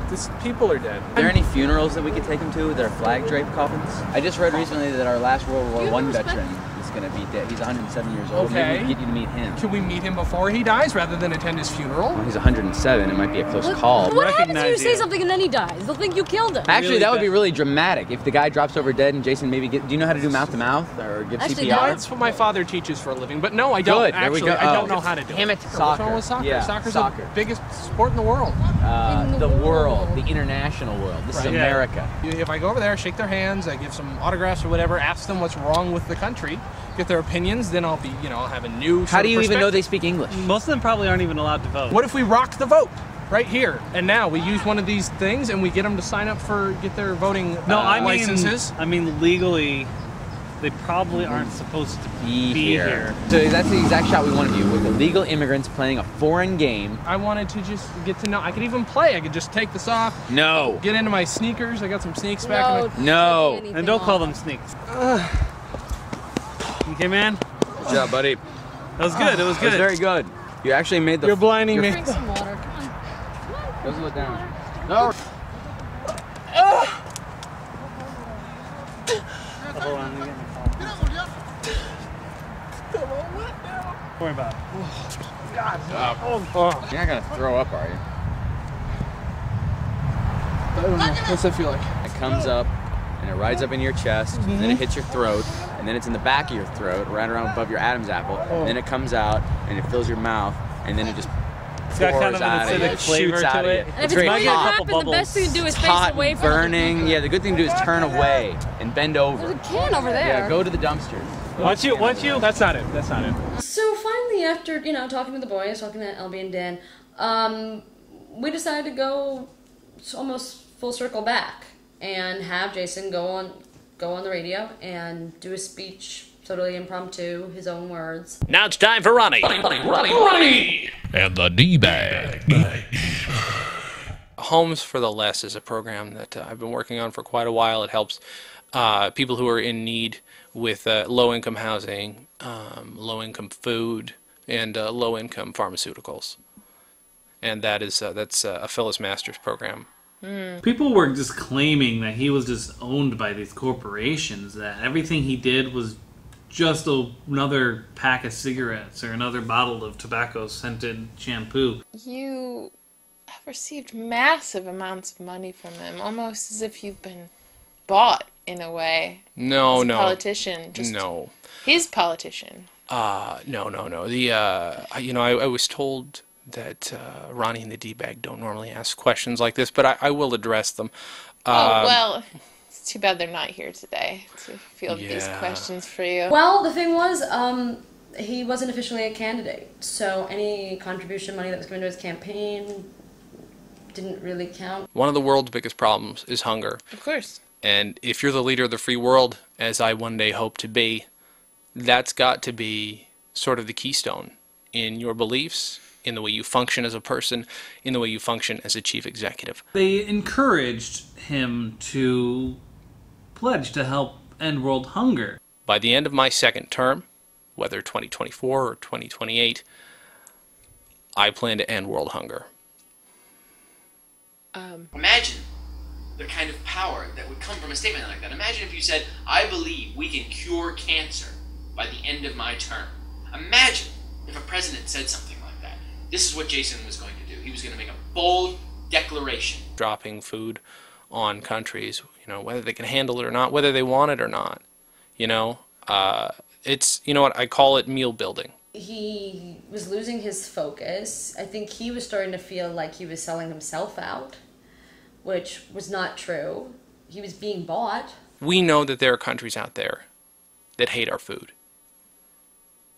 People are dead. Are there any funerals that we could take him to? That are flag draped coffins? I just read recently that our last World War I veteran is going to be dead. He's 107 years old. Okay. Maybe we can get you to meet him. Can we meet him before he dies rather than attend his funeral? Well, he's 107. It might be a close call. What happens if you say something and then he dies? They'll think you killed him. Actually, that would be really dramatic. If the guy drops over dead and Jason maybe do you know how to do mouth to mouth or give Actually, CPR? that's what my father teaches for a living. But no, I don't. Good. Actually, There we go. I don't know how to do Damn it. What's Soccer. wrong with soccer? Yeah, Soccer's soccer. the biggest sport in the world. The world, the international world. This is Right. America. If I go over there, shake their hands, I give some autographs or whatever, ask them what's wrong with the country, get their opinions, then I'll be, you know, I'll have a new. How do you even know they perspective. speak English? Most of them probably aren't even allowed to vote. What if we rock the vote right here and now? We use one of these things and we get them to sign up get their voting licenses. I mean, legally, they probably aren't supposed to be here. So that's the exact shot we want of you, with illegal immigrants playing a foreign game. I wanted to just get to know. I could even play. I could just take this off. No. Get into my sneakers. I got some sneaks back. No. And don't call them sneaks. Okay, man? Good job, buddy. That was good. It was That good. was very good. You actually made the... You're blinding me. Drink some water. Come on. Go slow it down. No. Hold on, let me get my phone. Don't worry about it. God. You're not going to throw up, are you? I don't know. What's that feel like? It comes up, and it rides up into your chest, and then it hits your throat, and then it's in the back of your throat, right around above your Adam's apple, and then it comes out, and it fills your mouth, and then it just It's got kind of an acidic flavor to it. And if it's going to happen, the best thing to do is face hot, away from burning. Yeah, the good thing to do is turn away and bend over. There's a can over there. Yeah, go to the dumpster. Once you. That's not it. That's not it. So finally, after talking to the boys, talking to Albie and Dan, we decided to go almost full circle back and have Jason go on the radio and do a speech, totally impromptu, his own words. Now it's time for Ronnie. Ronnie. And the D-bag. Homes for the Less is a program that I've been working on for quite a while. It helps people who are in need with low-income housing, low-income food, and low-income pharmaceuticals. And that's a Phyllis Masters program. People were just claiming that he was just owned by these corporations, that everything he did was just another pack of cigarettes or another bottle of tobacco-scented shampoo. You have received massive amounts of money from him, almost as if you've been bought in a way. No, as a no. Politician. Just no. His politician. No. I was told that Ronnie and the D-Bag don't normally ask questions like this, but I will address them. Well, it's too bad they're not here today to field these questions for you. Well, the thing was, he wasn't officially a candidate, so any contribution money that was going to his campaign didn't really count. One of the world's biggest problems is hunger. Of course. And if you're the leader of the free world, as I one day hope to be, that's got to be sort of the keystone in your beliefs, in the way you function as a person, in the way you function as a chief executive. They encouraged him to pledge to help end world hunger. By the end of my second term, whether 2024 or 2028, I plan to end world hunger. Imagine the kind of power that would come from a statement like that. Imagine if you said, I believe we can cure cancer by the end of my term. Imagine if a president said something like that. This is what Jason was going to do. He was going to make a bold declaration. Dropping food on countries, whether they can handle it or not, whether they want it or not. It's, what, I call it meal building. He was losing his focus. I think he was starting to feel like he was selling himself out, which was not true. He was being bought. We know that there are countries out there that hate our food.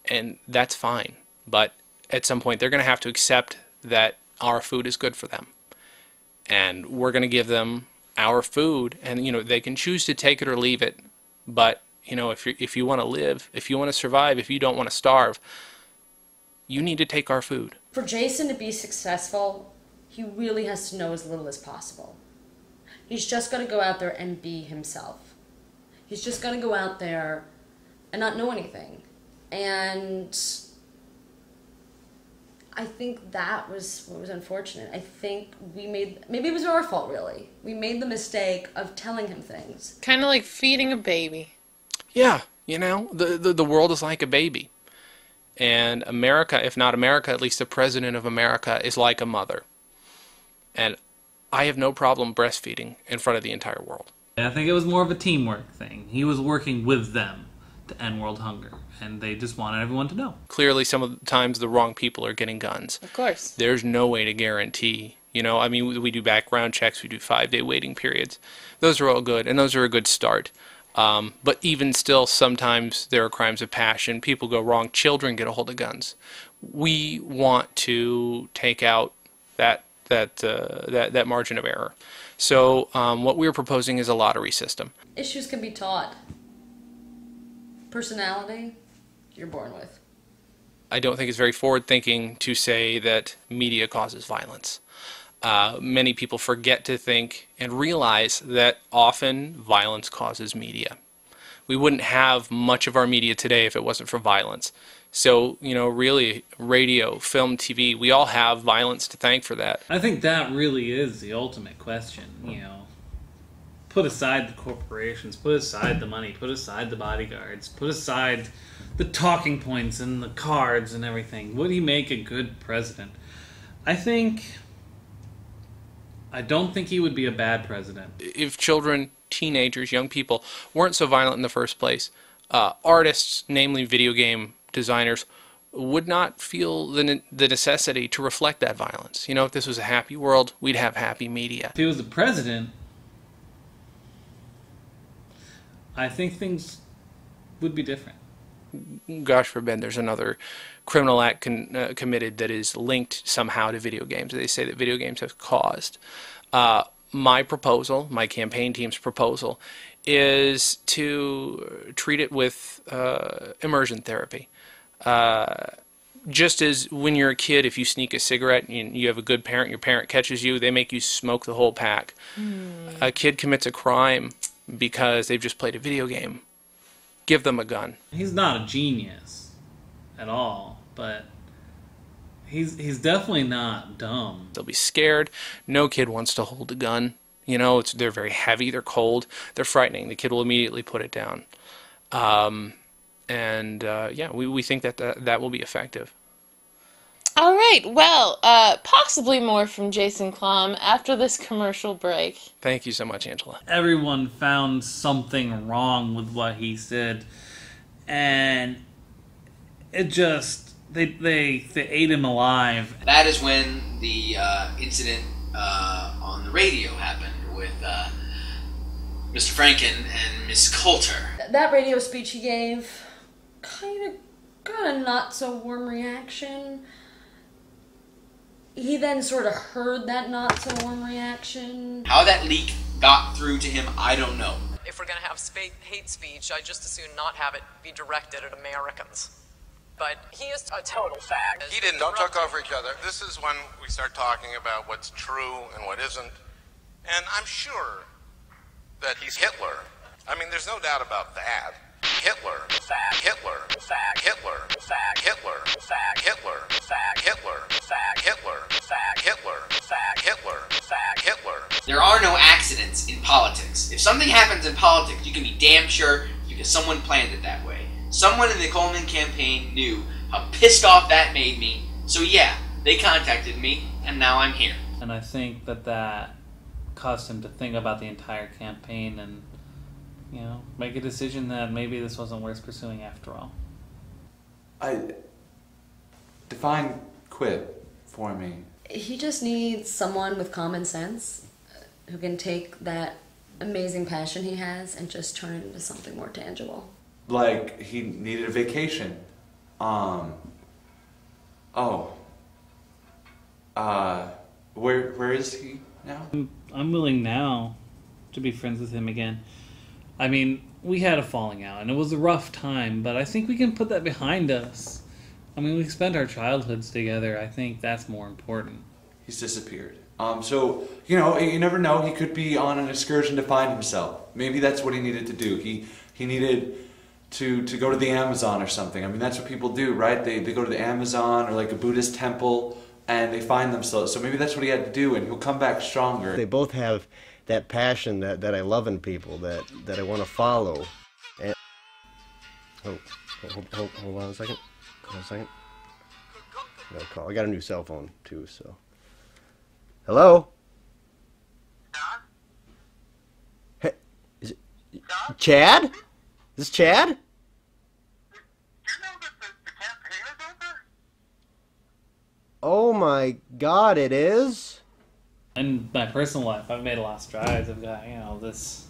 And that's fine. But at some point, they're going to have to accept that our food is good for them. And we're going to give them our food. And, they can choose to take it or leave it. But, if you want to live, if you want to survive, if you don't want to starve, you need to take our food. For Jason to be successful, he really has to know as little as possible. He's just got to go out there and be himself. He's just going to go out there and not know anything. And I think that was what was unfortunate. I think maybe it was our fault, really. We made the mistake of telling him things. Kind of like feeding a baby. Yeah, the world is like a baby. And America, if not America, at least the president of America is like a mother. And I have no problem breastfeeding in front of the entire world. I think it was more of a teamwork thing. He was working with them to end world hunger, and they just wanted everyone to know. Clearly, some of the times the wrong people are getting guns. Of course. There's no way to guarantee, we do background checks, we do 5-day waiting periods. Those are all good, and those are a good start. But even still, sometimes there are crimes of passion. People go wrong. Children get a hold of guns. We want to take out that margin of error. So what we're proposing is a lottery system. Issues can be taught. Personality, you're born with. I don't think it's very forward-thinking to say that media causes violence. Many people forget to think and realize that often violence causes media. We wouldn't have much of our media today if it wasn't for violence. So, really, radio, film, TV, we all have violence to thank for that. I think that really is the ultimate question, Put aside the corporations, put aside the money, put aside the bodyguards, put aside the talking points and the cards and everything. Would he make a good president? I don't think he would be a bad president. If children, teenagers, young people weren't so violent in the first place, artists, namely video game designers, would not feel the necessity to reflect that violence. If this was a happy world, we'd have happy media. If he was the president, I think things would be different. Gosh forbid there's another criminal act committed that is linked somehow to video games. They say that video games have caused. My proposal, my campaign team's proposal, is to treat it with immersion therapy. just as when you're a kid, if you sneak a cigarette and you have a good parent, your parent catches you, they make you smoke the whole pack. A kid commits a crime because they've just played a video game. Give them a gun. He's not a genius at all, but he's definitely not dumb. They'll be scared. No kid wants to hold a gun. You know, they're very heavy, they're cold, they're frightening. The kid will immediately put it down. Yeah, we think that that will be effective. All right, well, possibly more from Jason Klamm after this commercial break. Thank you so much, Angela. Everyone found something wrong with what he said, and it just, they ate him alive. That is when the incident on the radio happened with Mr. Franken and Miss Coulter. That radio speech he gave kind of got a not so warm reaction. He then sort of heard that not so warm reaction. How that leak got through to him, I don't know. If we're going to have hate speech, I'd just as soon not have it be directed at Americans. But he is a total fag. He didn't. Don't talk over each other. This is when we start talking about what's true and what isn't. And I'm sure that he's Hitler. I mean, there's no doubt about that. Hitler. Hitler. Hitler. Hitler. Hitler. Hitler. Hitler. Hitler. Hitler. Hitler. There are no accidents in politics. If something happens in politics, you can be damn sure because someone planned it that way. Someone in the Coleman campaign knew how pissed off that made me. So yeah, they contacted me, and now I'm here. And I think that caused him to think about the entire campaign and, you know, make a decision that maybe this wasn't worth pursuing after all. Define quit for me. He just needs someone with common sense who can take that amazing passion he has and just turn it into something more tangible. Like, he needed a vacation. Where is he now? I'm willing now to be friends with him again. I mean, we had a falling out, and it was a rough time, but I think we can put that behind us. I mean, we spent our childhoods together. I think that's more important. He's disappeared. So, you know, you never know. He could be on an excursion to find himself. Maybe that's what he needed to do. He needed to go to the Amazon or something. I mean, that's what people do, right? They go to the Amazon or like a Buddhist temple and they find themselves. So maybe that's what he had to do, and he'll come back stronger. They both have that passion that I love in people, that I want to follow. And hold on a second. Hold on a second. I got a new cell phone too, so. Hello? Hey, is it Chad? Is this Chad? Oh my God, it is? In my personal life, I've made a lot of strides. I've got, this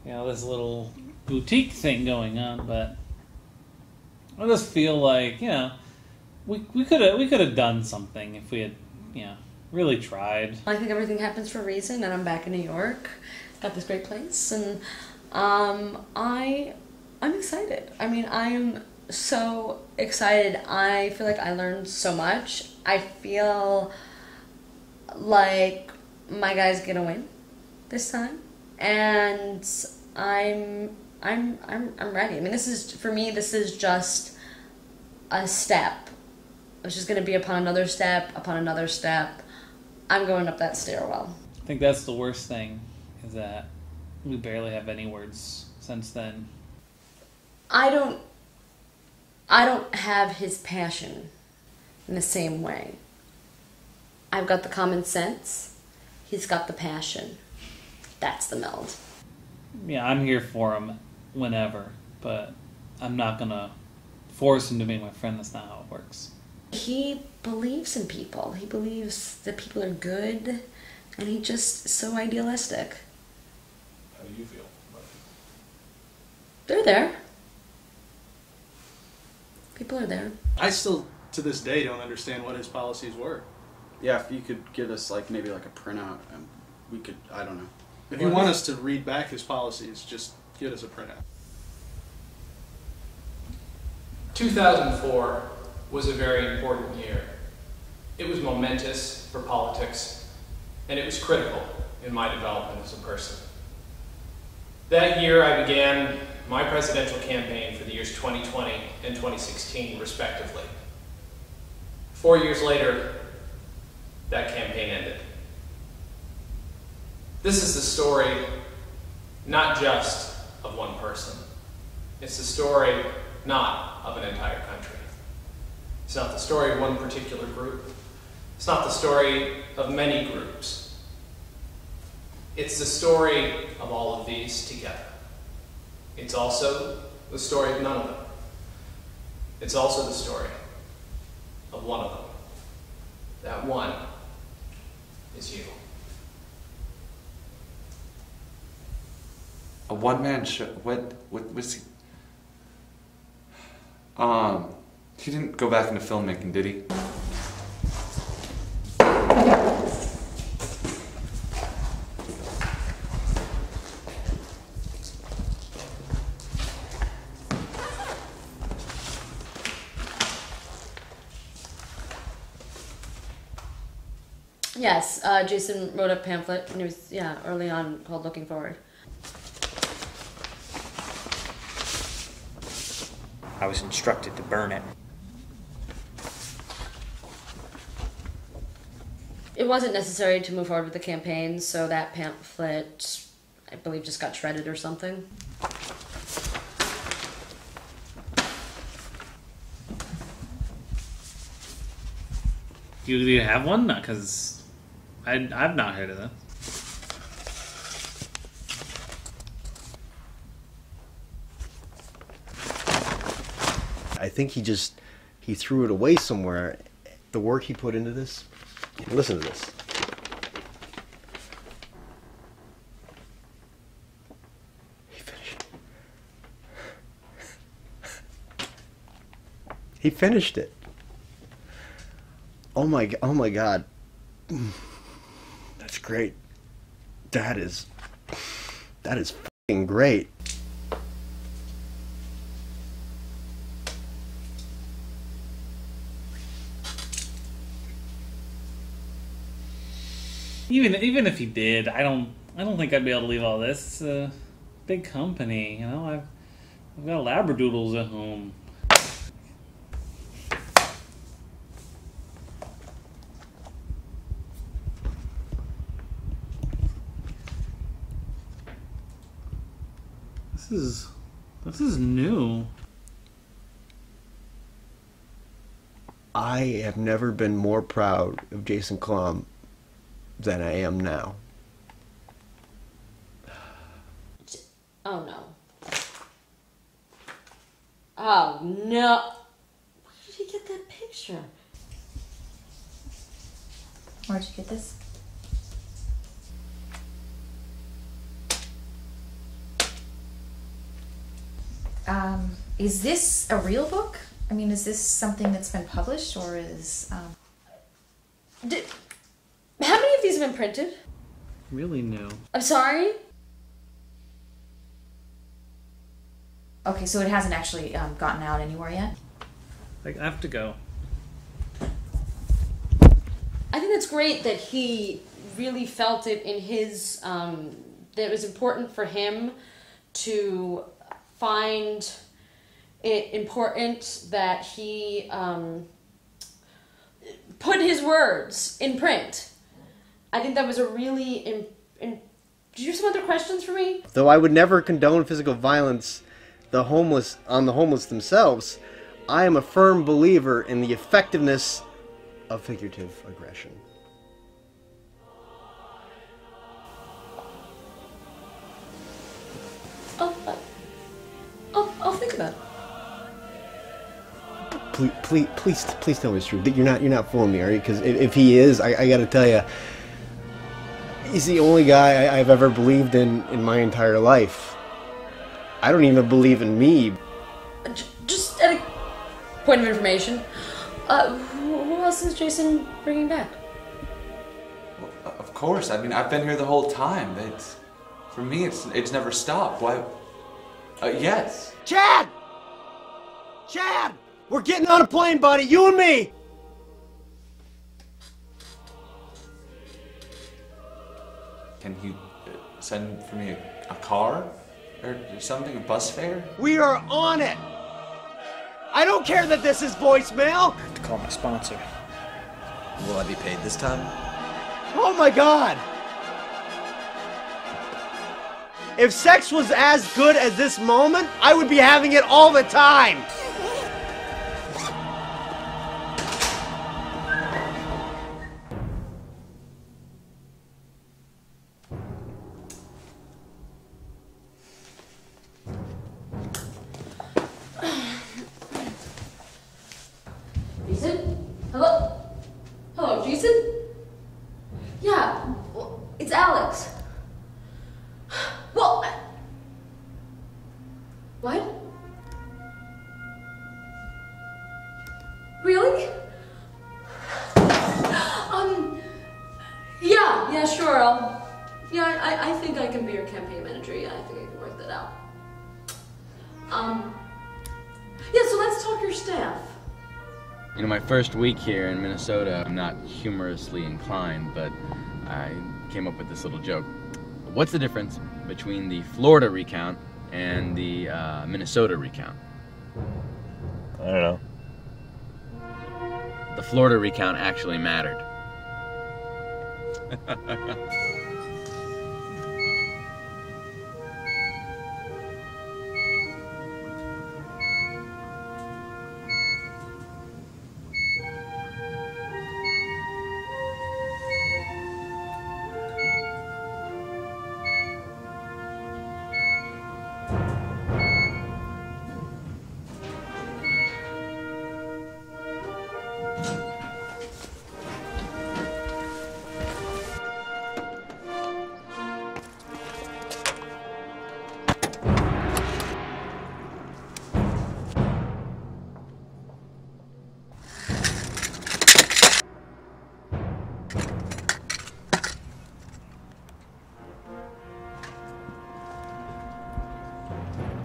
little boutique thing going on, but I just feel like, we could have done something if we had, really tried. I think everything happens for a reason, and I'm back in New York. Got this great place, and I'm excited. I mean, I am so excited. I feel like I learned so much. I feel like my guy's gonna win this time, and I'm ready. I mean, this is just a step. It's just gonna be upon another step, upon another step. I'm going up that stairwell. I think that's the worst thing, is that we barely have any words since then. I don't have his passion in the same way. I've got the common sense. He's got the passion. That's the meld. Yeah, I'm here for him whenever, but I'm not gonna force him to be my friend. That's not how it works. He believes in people. He believes that people are good, and he's just so idealistic. How do you feel about it? They're there. People are there. I still, to this day, don't understand what his policies were. Yeah, if you could get us maybe a printout, and we could, I don't know. If you want us to read back his policies, just get us a printout. 2004, was a very important year. It was momentous for politics, and it was critical in my development as a person. That year, I began my presidential campaign for the years 2020 and 2016, respectively. 4 years later, that campaign ended. This is the story not just of one person. It's the story not of an entire country. It's not the story of one particular group. It's not the story of many groups. It's the story of all of these together. It's also the story of none of them. It's also the story of one of them. That one is you. A one-man show? What was he? He didn't go back into filmmaking, did he? Yes, Jason wrote a pamphlet, and it was, early on, called Looking Forward. I was instructed to burn it. It wasn't necessary to move forward with the campaign, so that pamphlet, I believe, just got shredded or something. Do you have one? Because I've not heard of that. I think he threw it away somewhere. The work he put into this. Listen to this. He finished it. Oh my God. That's great. That is fucking great. Even if he did, I don't think I'd be able to leave all this. It's a big company, you know. I've got labradoodles at home. This is new. I have never been more proud of Jason Klamm than I am now. Oh no. Oh no. Where did he get that picture? Where'd you get this? Is this a real book? I mean, is this something that's been published, or is... How many of these have been printed? Really new. I'm sorry? Okay, so it hasn't actually gotten out anywhere yet? Like, I have to go. I think that's great that he really felt it in his... that it was important for him to find it important that he put his words in print. I think that was a really... Do you have some other questions for me? Though I would never condone physical violence on the homeless themselves, I am a firm believer in the effectiveness of figurative aggression. I'll think about it. Please tell me it's true. You're not fooling me, are you? Because if he is, I got to tell you, he's the only guy I've ever believed in my entire life. I don't even believe in me. Just at a point of information, who else is Jason bringing back? Well, of course. I mean, I've been here the whole time. For me, it's never stopped. Why? Yes. Chad! Chad! We're getting on a plane, buddy, you and me! Can you send for me a car? Or something, a bus fare? We are on it! I don't care that this is voicemail! I have to call my sponsor. Will I be paid this time? Oh my god! If sex was as good as this moment, I would be having it all the time! Jason? Hello? Hello, Jason? Yeah, well, it's Alex. Well, what? Really? Yeah, sure, I think I can be your campaign manager. Yeah, I think I can work that out. Yeah, so let's talk your staff. You know, my first week here in Minnesota, I'm not humorously inclined, but I came up with this little joke. What's the difference between the Florida recount and the Minnesota recount? I don't know. The Florida recount actually mattered.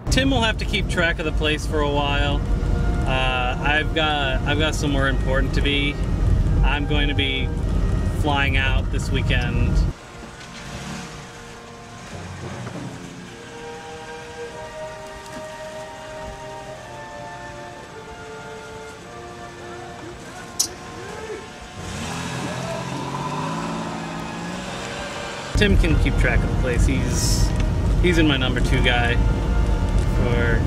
Tim will have to keep track of the place for a while. I've got somewhere important to be. I'm going to be flying out this weekend. Tim can keep track of the place. He's in my number 2 guy for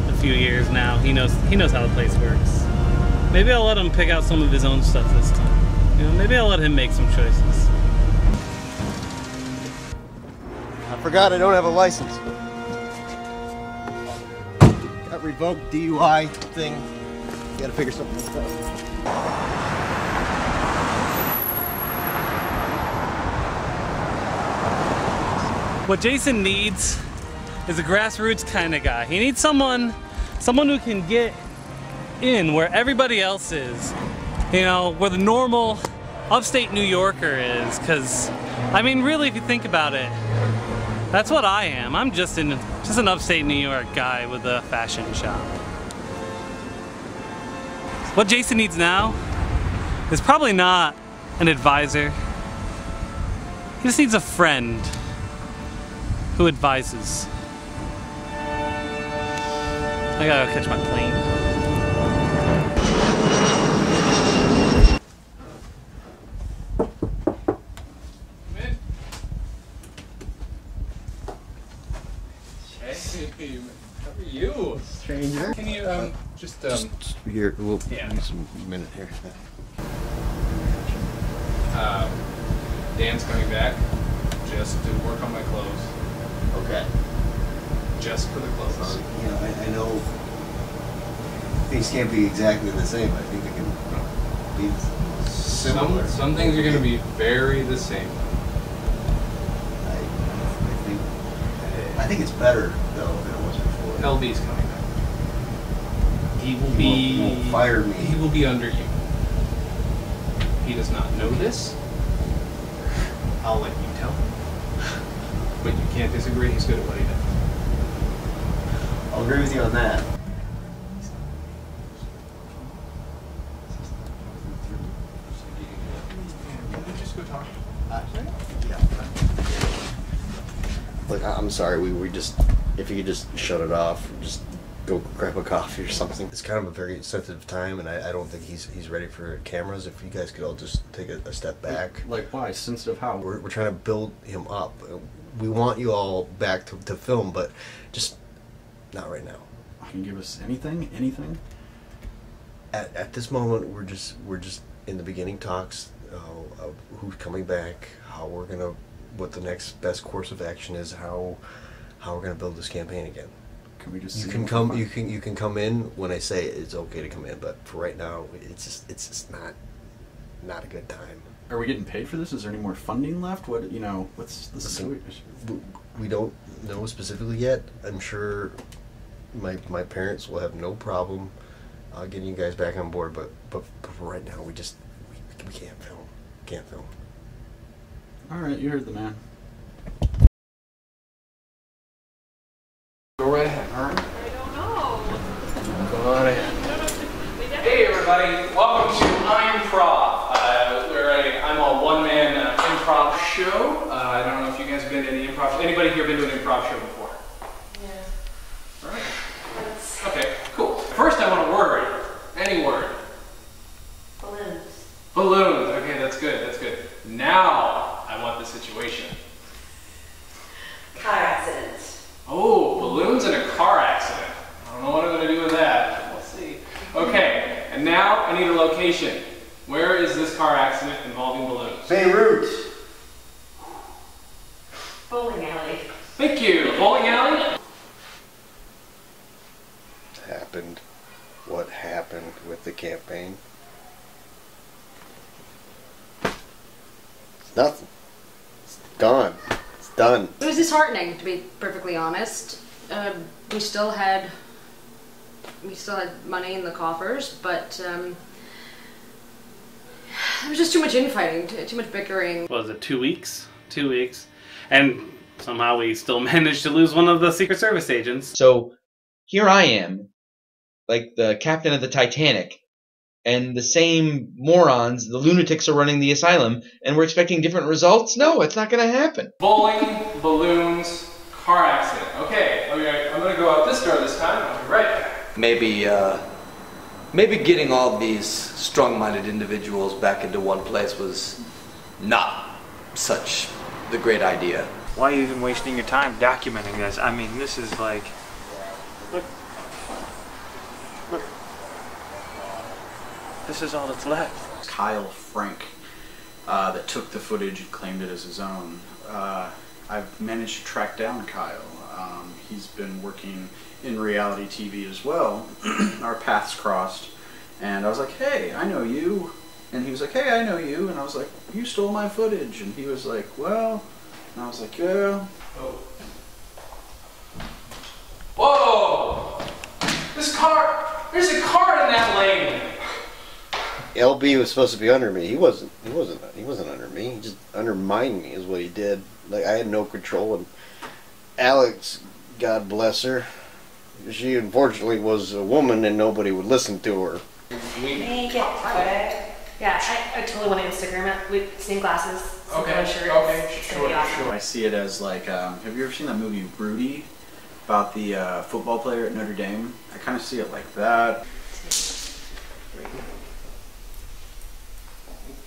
a few years now. He knows how the place works. Maybe I'll let him pick out some of his own stuff this time. You know, maybe I'll let him make some choices. I forgot I don't have a license. Got revoked DUI thing. Gotta figure something out. What Jason needs is a grassroots kind of guy. He needs someone who can get in where everybody else is. You know, where the normal upstate New Yorker is. Because, I mean, really, if you think about it, that's what I am. I'm just an upstate New York guy with a fashion shop. What Jason needs now is probably not an advisor. He just needs a friend who advises. I gotta catch my plane. Hey, how are you? Stranger. Can you just Here, we'll yeah. use a minute here. Dan's coming back just to work on my clothes. Okay. Just for the clothes. You know, I know things can't be exactly the same. I think they can be similar. Some things are going to be very the same. I think it's better though than it was before. LB's coming back. He will be won't fire me. He will be under you. He does not know this. I'll let you tell him. But you can't disagree. He's good at what he does. I'll agree with you on that. talk? Yeah. Look, I'm sorry. We just, if you could just shut it off, just go grab a coffee or something. It's kind of a very sensitive time, and I don't think he's ready for cameras. If you guys could all just take a step back. Like why? Sensitive how? We're trying to build him up. We want you all back to film, but just not right now. Can you give us anything? Anything? At this moment, we're just in the beginning talks of who's coming back, how we're gonna, what the next best course of action is, how we're gonna build this campaign again. Can we just? You can come. You can come in when I say it's okay to come in, but for right now, it's just not a good time. Are we getting paid for this? Is there any more funding left? What what's the situation? We don't know specifically yet. I'm sure my parents will have no problem getting you guys back on board, but for right now, we can't film. Can't film. All right, you heard the man. Go right ahead. All right. I don't know. Go right ahead. Hey everybody, welcome to Improv. I'm a one-man improv show. I don't know if you guys have been to any improv. Anybody here been to an improv show before? Yeah. All right. Okay, cool. First, I want a word. Any word. Balloons. Balloons. Okay, that's good. That's good. Now, I want the situation. Car accident. Oh, balloons in a car accident. I don't know what I'm going to do with that. We'll see. Okay, and now I need a location. Where is this car accident involving balloons? Beirut. Bowling alley. Thank you. Bowling alley? What happened with the campaign? It's nothing. It's gone. It's done. It was disheartening, to be perfectly honest. We still had money in the coffers, but there was just too much infighting, too much bickering. What was it, 2 weeks? 2 weeks. And somehow we still managed to lose one of the Secret Service agents. So here I am, like the captain of the Titanic, and the same morons, the lunatics, are running the asylum, and we're expecting different results? No, it's not going to happen. Bowling, balloons, car accident. Okay, I'm going to go out this door this time. I'll be right back. Maybe getting all these strong-minded individuals back into one place was not such the great idea. Why are you even wasting your time documenting this? I mean, this is like... Look. This is all that's left. Kyle Frank, that took the footage and claimed it as his own. I've managed to track down Kyle. He's been working in reality TV as well. Our paths crossed, and I was like, hey, I know you. And he was like, hey, I know you. And I was like, you stole my footage. And he was like, well. And I was like, yeah. Oh. Whoa! There's a car in that lane. LB was supposed to be under me. He wasn't under me. He just undermined me is what he did. Like, I had no control. And Alex, God bless her, she unfortunately was a woman and nobody would listen to her. Make it. Yeah, I totally want to Instagram it with same glasses, Okay, shirts. okay, It's gonna be awesome. I see it as like, have you ever seen that movie Rudy about the football player at Notre Dame? I kind of see it like that.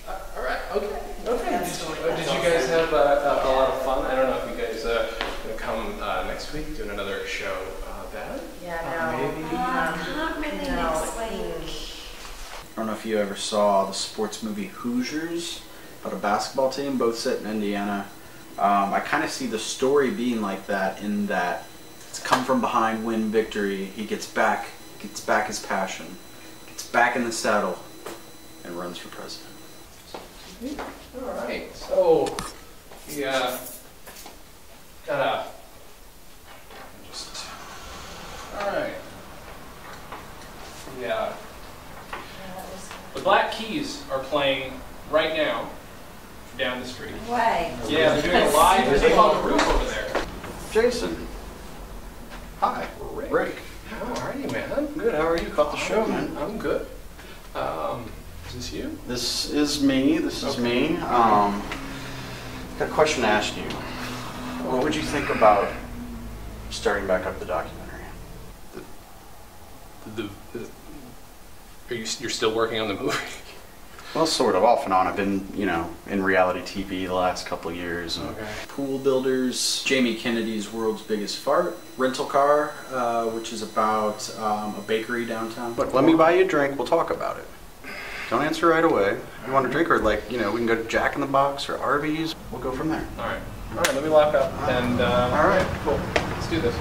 All right. Okay. Did you guys have a lot of fun? I don't know if you guys gonna come next week doing another show. Bad? Yeah, no. Maybe. Not really next week. I don't know if you ever saw the sports movie Hoosiers about a basketball team, both set in Indiana. I kind of see the story being like that, in that it's come from behind, win, victory. He gets back his passion, gets back in the saddle, and runs for president. All right. So, yeah, gotta just. All right. Yeah. The Black Keys are playing right now down the street. Way. Yeah, they're doing a live thing on the roof over there. Jason. Hi. Rick. How are you, man? Good. How are you? Caught the show, man. I'm good. this you? This is me. This is me. Got a question to ask you. What would you think about starting back up the documentary? You're still working on the movie? Well, sort of, off and on. I've been, you know, in reality TV the last couple of years. Okay. Pool Builders, Jamie Kennedy's World's Biggest Fart, Rental Car, which is about a bakery downtown. But let me buy you a drink, we'll talk about it. Don't answer right away. You want a drink, or like, you know, we can go to Jack in the Box or Arby's. We'll go from there. All right, let me lock up. And, all right, cool. Let's do this.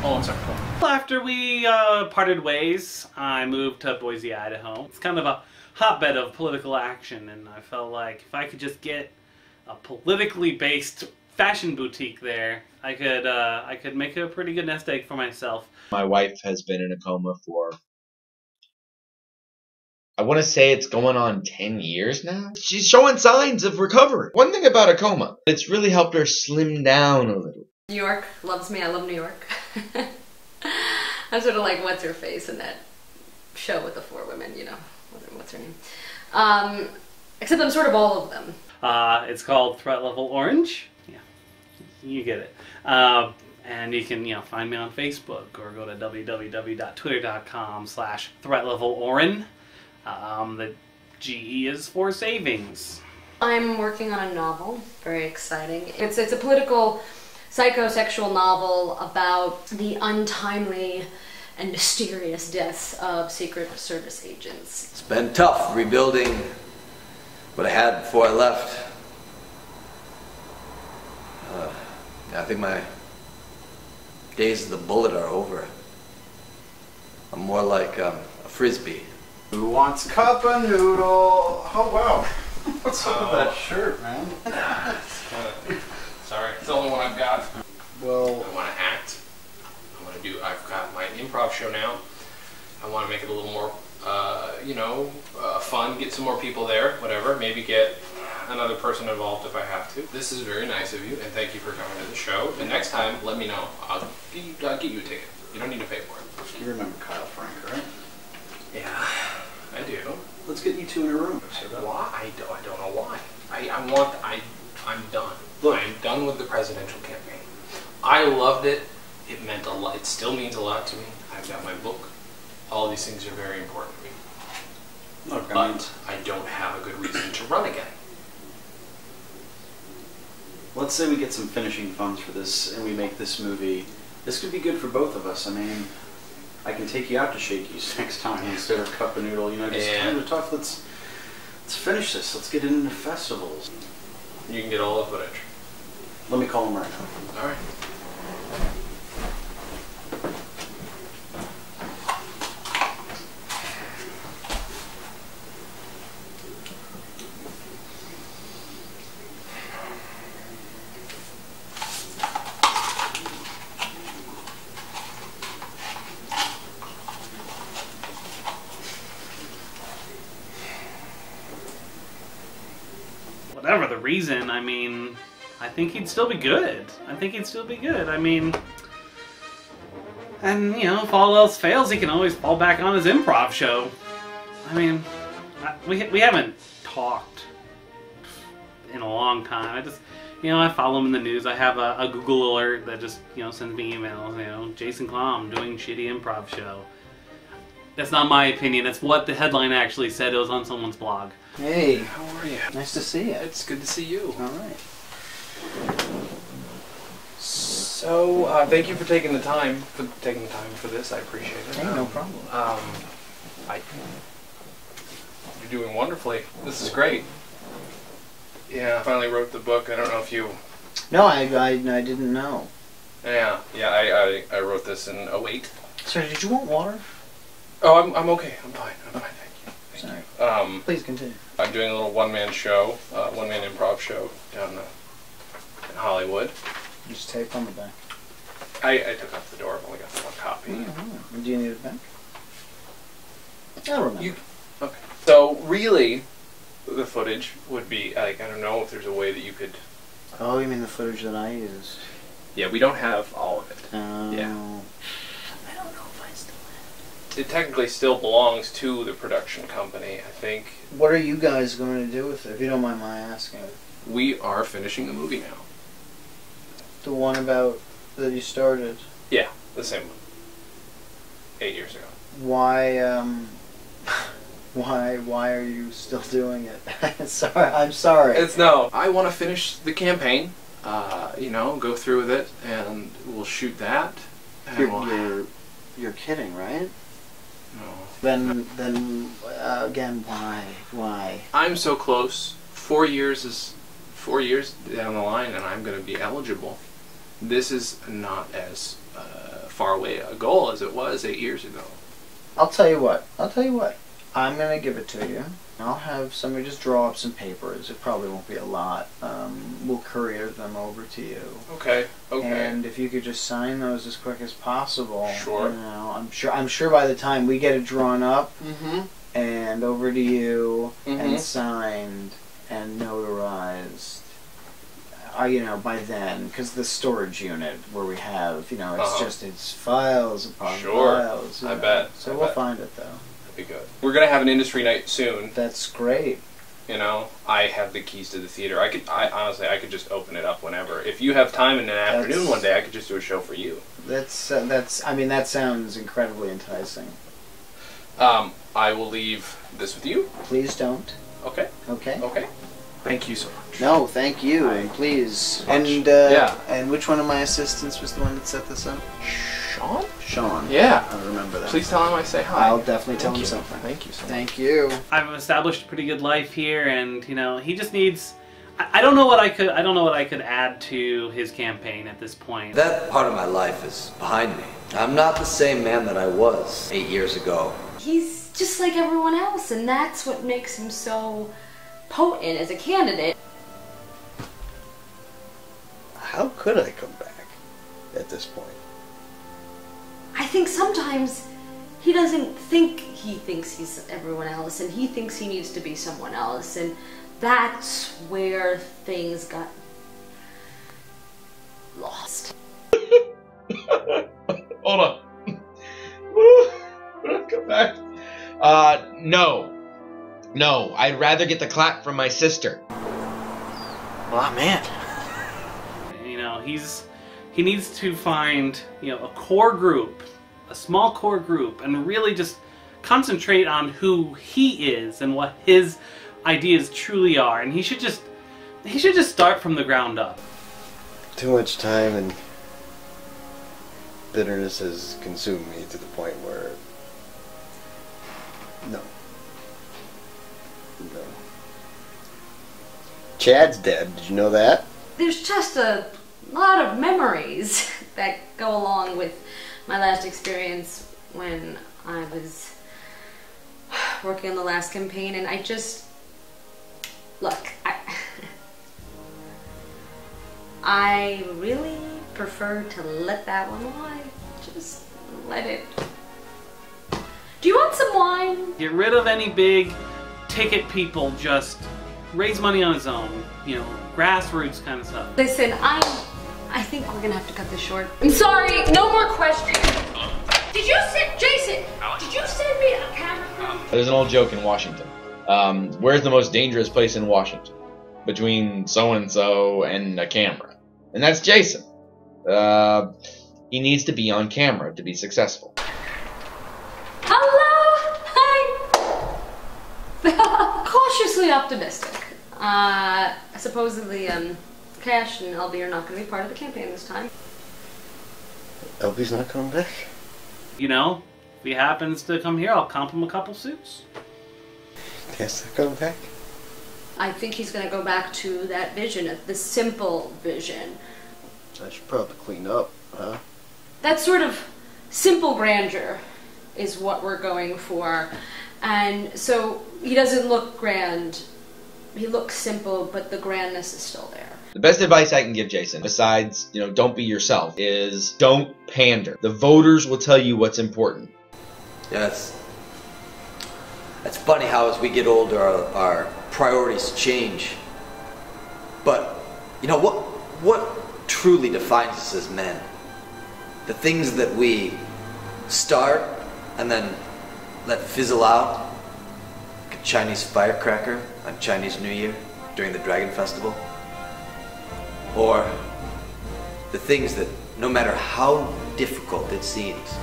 Oh, I'm sorry. Cool. After we parted ways, I moved to Boise, Idaho. It's kind of a hotbed of political action, and I felt like if I could just get a politically based fashion boutique there, I could make a pretty good nest egg for myself. My wife has been in a coma for, I want to say it's going on 10 years now. She's showing signs of recovery. One thing about a coma, it's really helped her slim down a little. New York loves me. I love New York. I'm sort of like what's her face in that show with the 4 women, you know, what's her name? Except I'm sort of all of them. It's called Threat Level Orange. Yeah, you get it. And you can, you know, find me on Facebook or go to www.twitter.com/threatleveloren. The GE is for savings. I'm working on a novel. Very exciting. It's a political psychosexual novel about the untimely and mysterious deaths of Secret Service agents. It's been tough rebuilding what I had before I left. I think my days of the bullet are over. I'm more like a frisbee. Who wants cup of noodle? Oh wow. What's up with that shirt, man? Sorry, it's the only one I've got. Well, I want to act. I've got my improv show now. I want to make it a little more, fun, get some more people there, whatever. Maybe get another person involved if I have to. This is very nice of you, and thank you for coming to the show. And next time, let me know. I'll get you a ticket. You don't need to pay for it. You remember Kyle Frank, right? Yeah, I do. Let's get you two in a room. Why? I don't know why. I'm done. Look. I'm done with the presidential campaign. I loved it. It meant a lot. It still means a lot to me. I've got my book. All these things are very important to me. Look, but I don't have a good reason to run again. Let's say we get some finishing funds for this and we make this movie. This could be good for both of us. I mean, I can take you out to Shakey's next time instead of Cup of Noodle. You know, just kind of tough. Let's finish this. Let's get it into festivals. You can get all the footage. Let me call him right now. All right. Whatever the reason, I mean, I think he'd still be good. I mean, and, you know, if all else fails, he can always fall back on his improv show. I mean, we haven't talked in a long time. I follow him in the news. I have a Google alert that just, sends me emails, Jason Klamm doing shitty improv show. That's not my opinion. That's what the headline actually said. It was on someone's blog. Hey. How are you? Nice to see you. It's good to see you. All right. So, thank you for taking the time for this. I appreciate it. Hey, no problem. You're doing wonderfully. This is great. Yeah, I finally wrote the book. I don't know if you... No, I didn't know. Yeah, I wrote this in 2008. Sorry, did you want water? Oh, I'm okay. I'm fine. Thank you. Sorry. You. Please continue. I'm doing a little one-man show, one-man improv show down in Hollywood. Just tape on the back. I took off the door. I've only got the one copy. Mm-hmm. Do you need it back? I'll remember. Okay. So, really, the footage would be, like, I don't know if there's a way that you could... Oh, you mean the footage that I used? Yeah, we don't have all of it. Oh. Yeah. I don't know if I still have it. it technically still belongs to the production company, I think. What are you guys going to do with it, if you don't mind my asking? We are finishing the movie now. The one about that you started? Yeah, the same one. 8 years ago. Why, why are you still doing it? Sorry, I'm sorry. I want to finish the campaign, you know, go through with it, and we'll shoot that. And You're kidding, right? No. Then again, why? I'm so close. 4 years down the line, and I'm going to be eligible. This is not as far away a goal as it was 8 years ago. I'll tell you what. I'm going to give it to you. I'll have somebody just draw up some papers. It probably won't be a lot. We'll courier them over to you. Okay. And if you could just sign those as quick as possible. Sure. You know, I'm sure by the time we get it drawn up and over to you and signed and notarized, you know, by then, because the storage unit where we have, you know, it's files upon files. I bet. So we'll find it though. Be good. We're gonna have an industry night soon. That's great. You know, I have the keys to the theater. I honestly could just open it up whenever. If you have time in an afternoon one day, I could just do a show for you. I mean, that sounds incredibly enticing. I will leave this with you. Please don't. Okay. Okay. Okay. Thank you so much. No, thank you, and please. And yeah. And which one of my assistants was the one that set this up? Sean? Sean. Yeah. I remember that. Please tell him I say hi. I'll definitely tell him something. Thank you so much. Thank you. I've established a pretty good life here, and you know, he just needs. I don't know what I could add to his campaign at this point. That part of my life is behind me. I'm not the same man that I was 8 years ago. He's just like everyone else, and that's what makes him so potent as a candidate. How could I come back at this point? I think sometimes he doesn't think he thinks he's everyone else, and he thinks he needs to be someone else, and that's where things got lost. Hold on. Would I come back? No, I'd rather get the clap from my sister. Oh man. You know, he needs to find, you know, a core group, a small core group, and really just concentrate on who he is and what his ideas truly are. And he should just start from the ground up. Too much time and bitterness has consumed me to the point where no. Chad's dead. Did you know that? There's just a lot of memories that go along with my last experience when I was working on the last campaign, and I just look, I really prefer to let that one lie. Just let it. Do you want some wine? Get rid of any big ticket people, just raise money on his own, you know, grassroots kind of stuff. Listen, I think we're gonna have to cut this short. I'm sorry, no more questions. Did you send, Jason, did you send me a camera crew? There's an old joke in Washington. Where's the most dangerous place in Washington? Between so-and-so and a camera. And that's Jason. He needs to be on camera to be successful. Hello! Hi! Cautiously optimistic. Supposedly, Cash and LB are not going to be part of the campaign this time. LB's not coming back? You know, if he happens to come here, I'll comp him a couple suits. Yes, not coming back? I think he's going to go back to that vision, the simple vision. I should probably clean up, huh? That sort of simple grandeur is what we're going for. And so he doesn't look grand. He looks simple, but the grandness is still there. The best advice I can give Jason, besides, you know, don't be yourself, is don't pander. The voters will tell you what's important. Yes. It's funny how as we get older, our priorities change. But, you know, what truly defines us as men? The things that we start and then let fizzle out like a Chinese firecracker on Chinese New Year during the Dragon Festival? Or the things that, no matter how difficult it seems,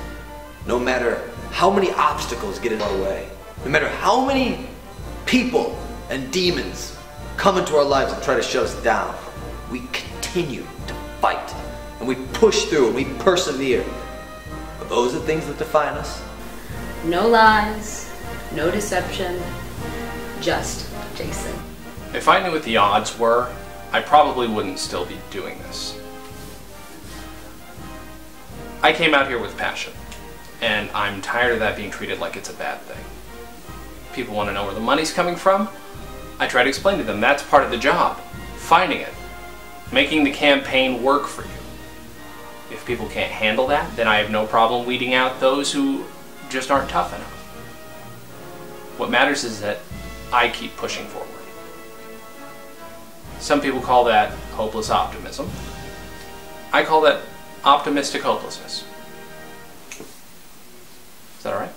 no matter how many obstacles get in our way, no matter how many people and demons come into our lives and try to shut us down, we continue to fight, and we push through, and we persevere. Are those the things that define us? No lies, no deception, just Jason. If I knew what the odds were, I probably wouldn't still be doing this. I came out here with passion, and I'm tired of that being treated like it's a bad thing. People want to know where the money's coming from. I try to explain to them that's part of the job. Finding it. Making the campaign work for you. If people can't handle that, then I have no problem weeding out those who just aren't tough enough. What matters is that I keep pushing forward. Some people call that hopeless optimism. I call that optimistic hopelessness. Is that all right?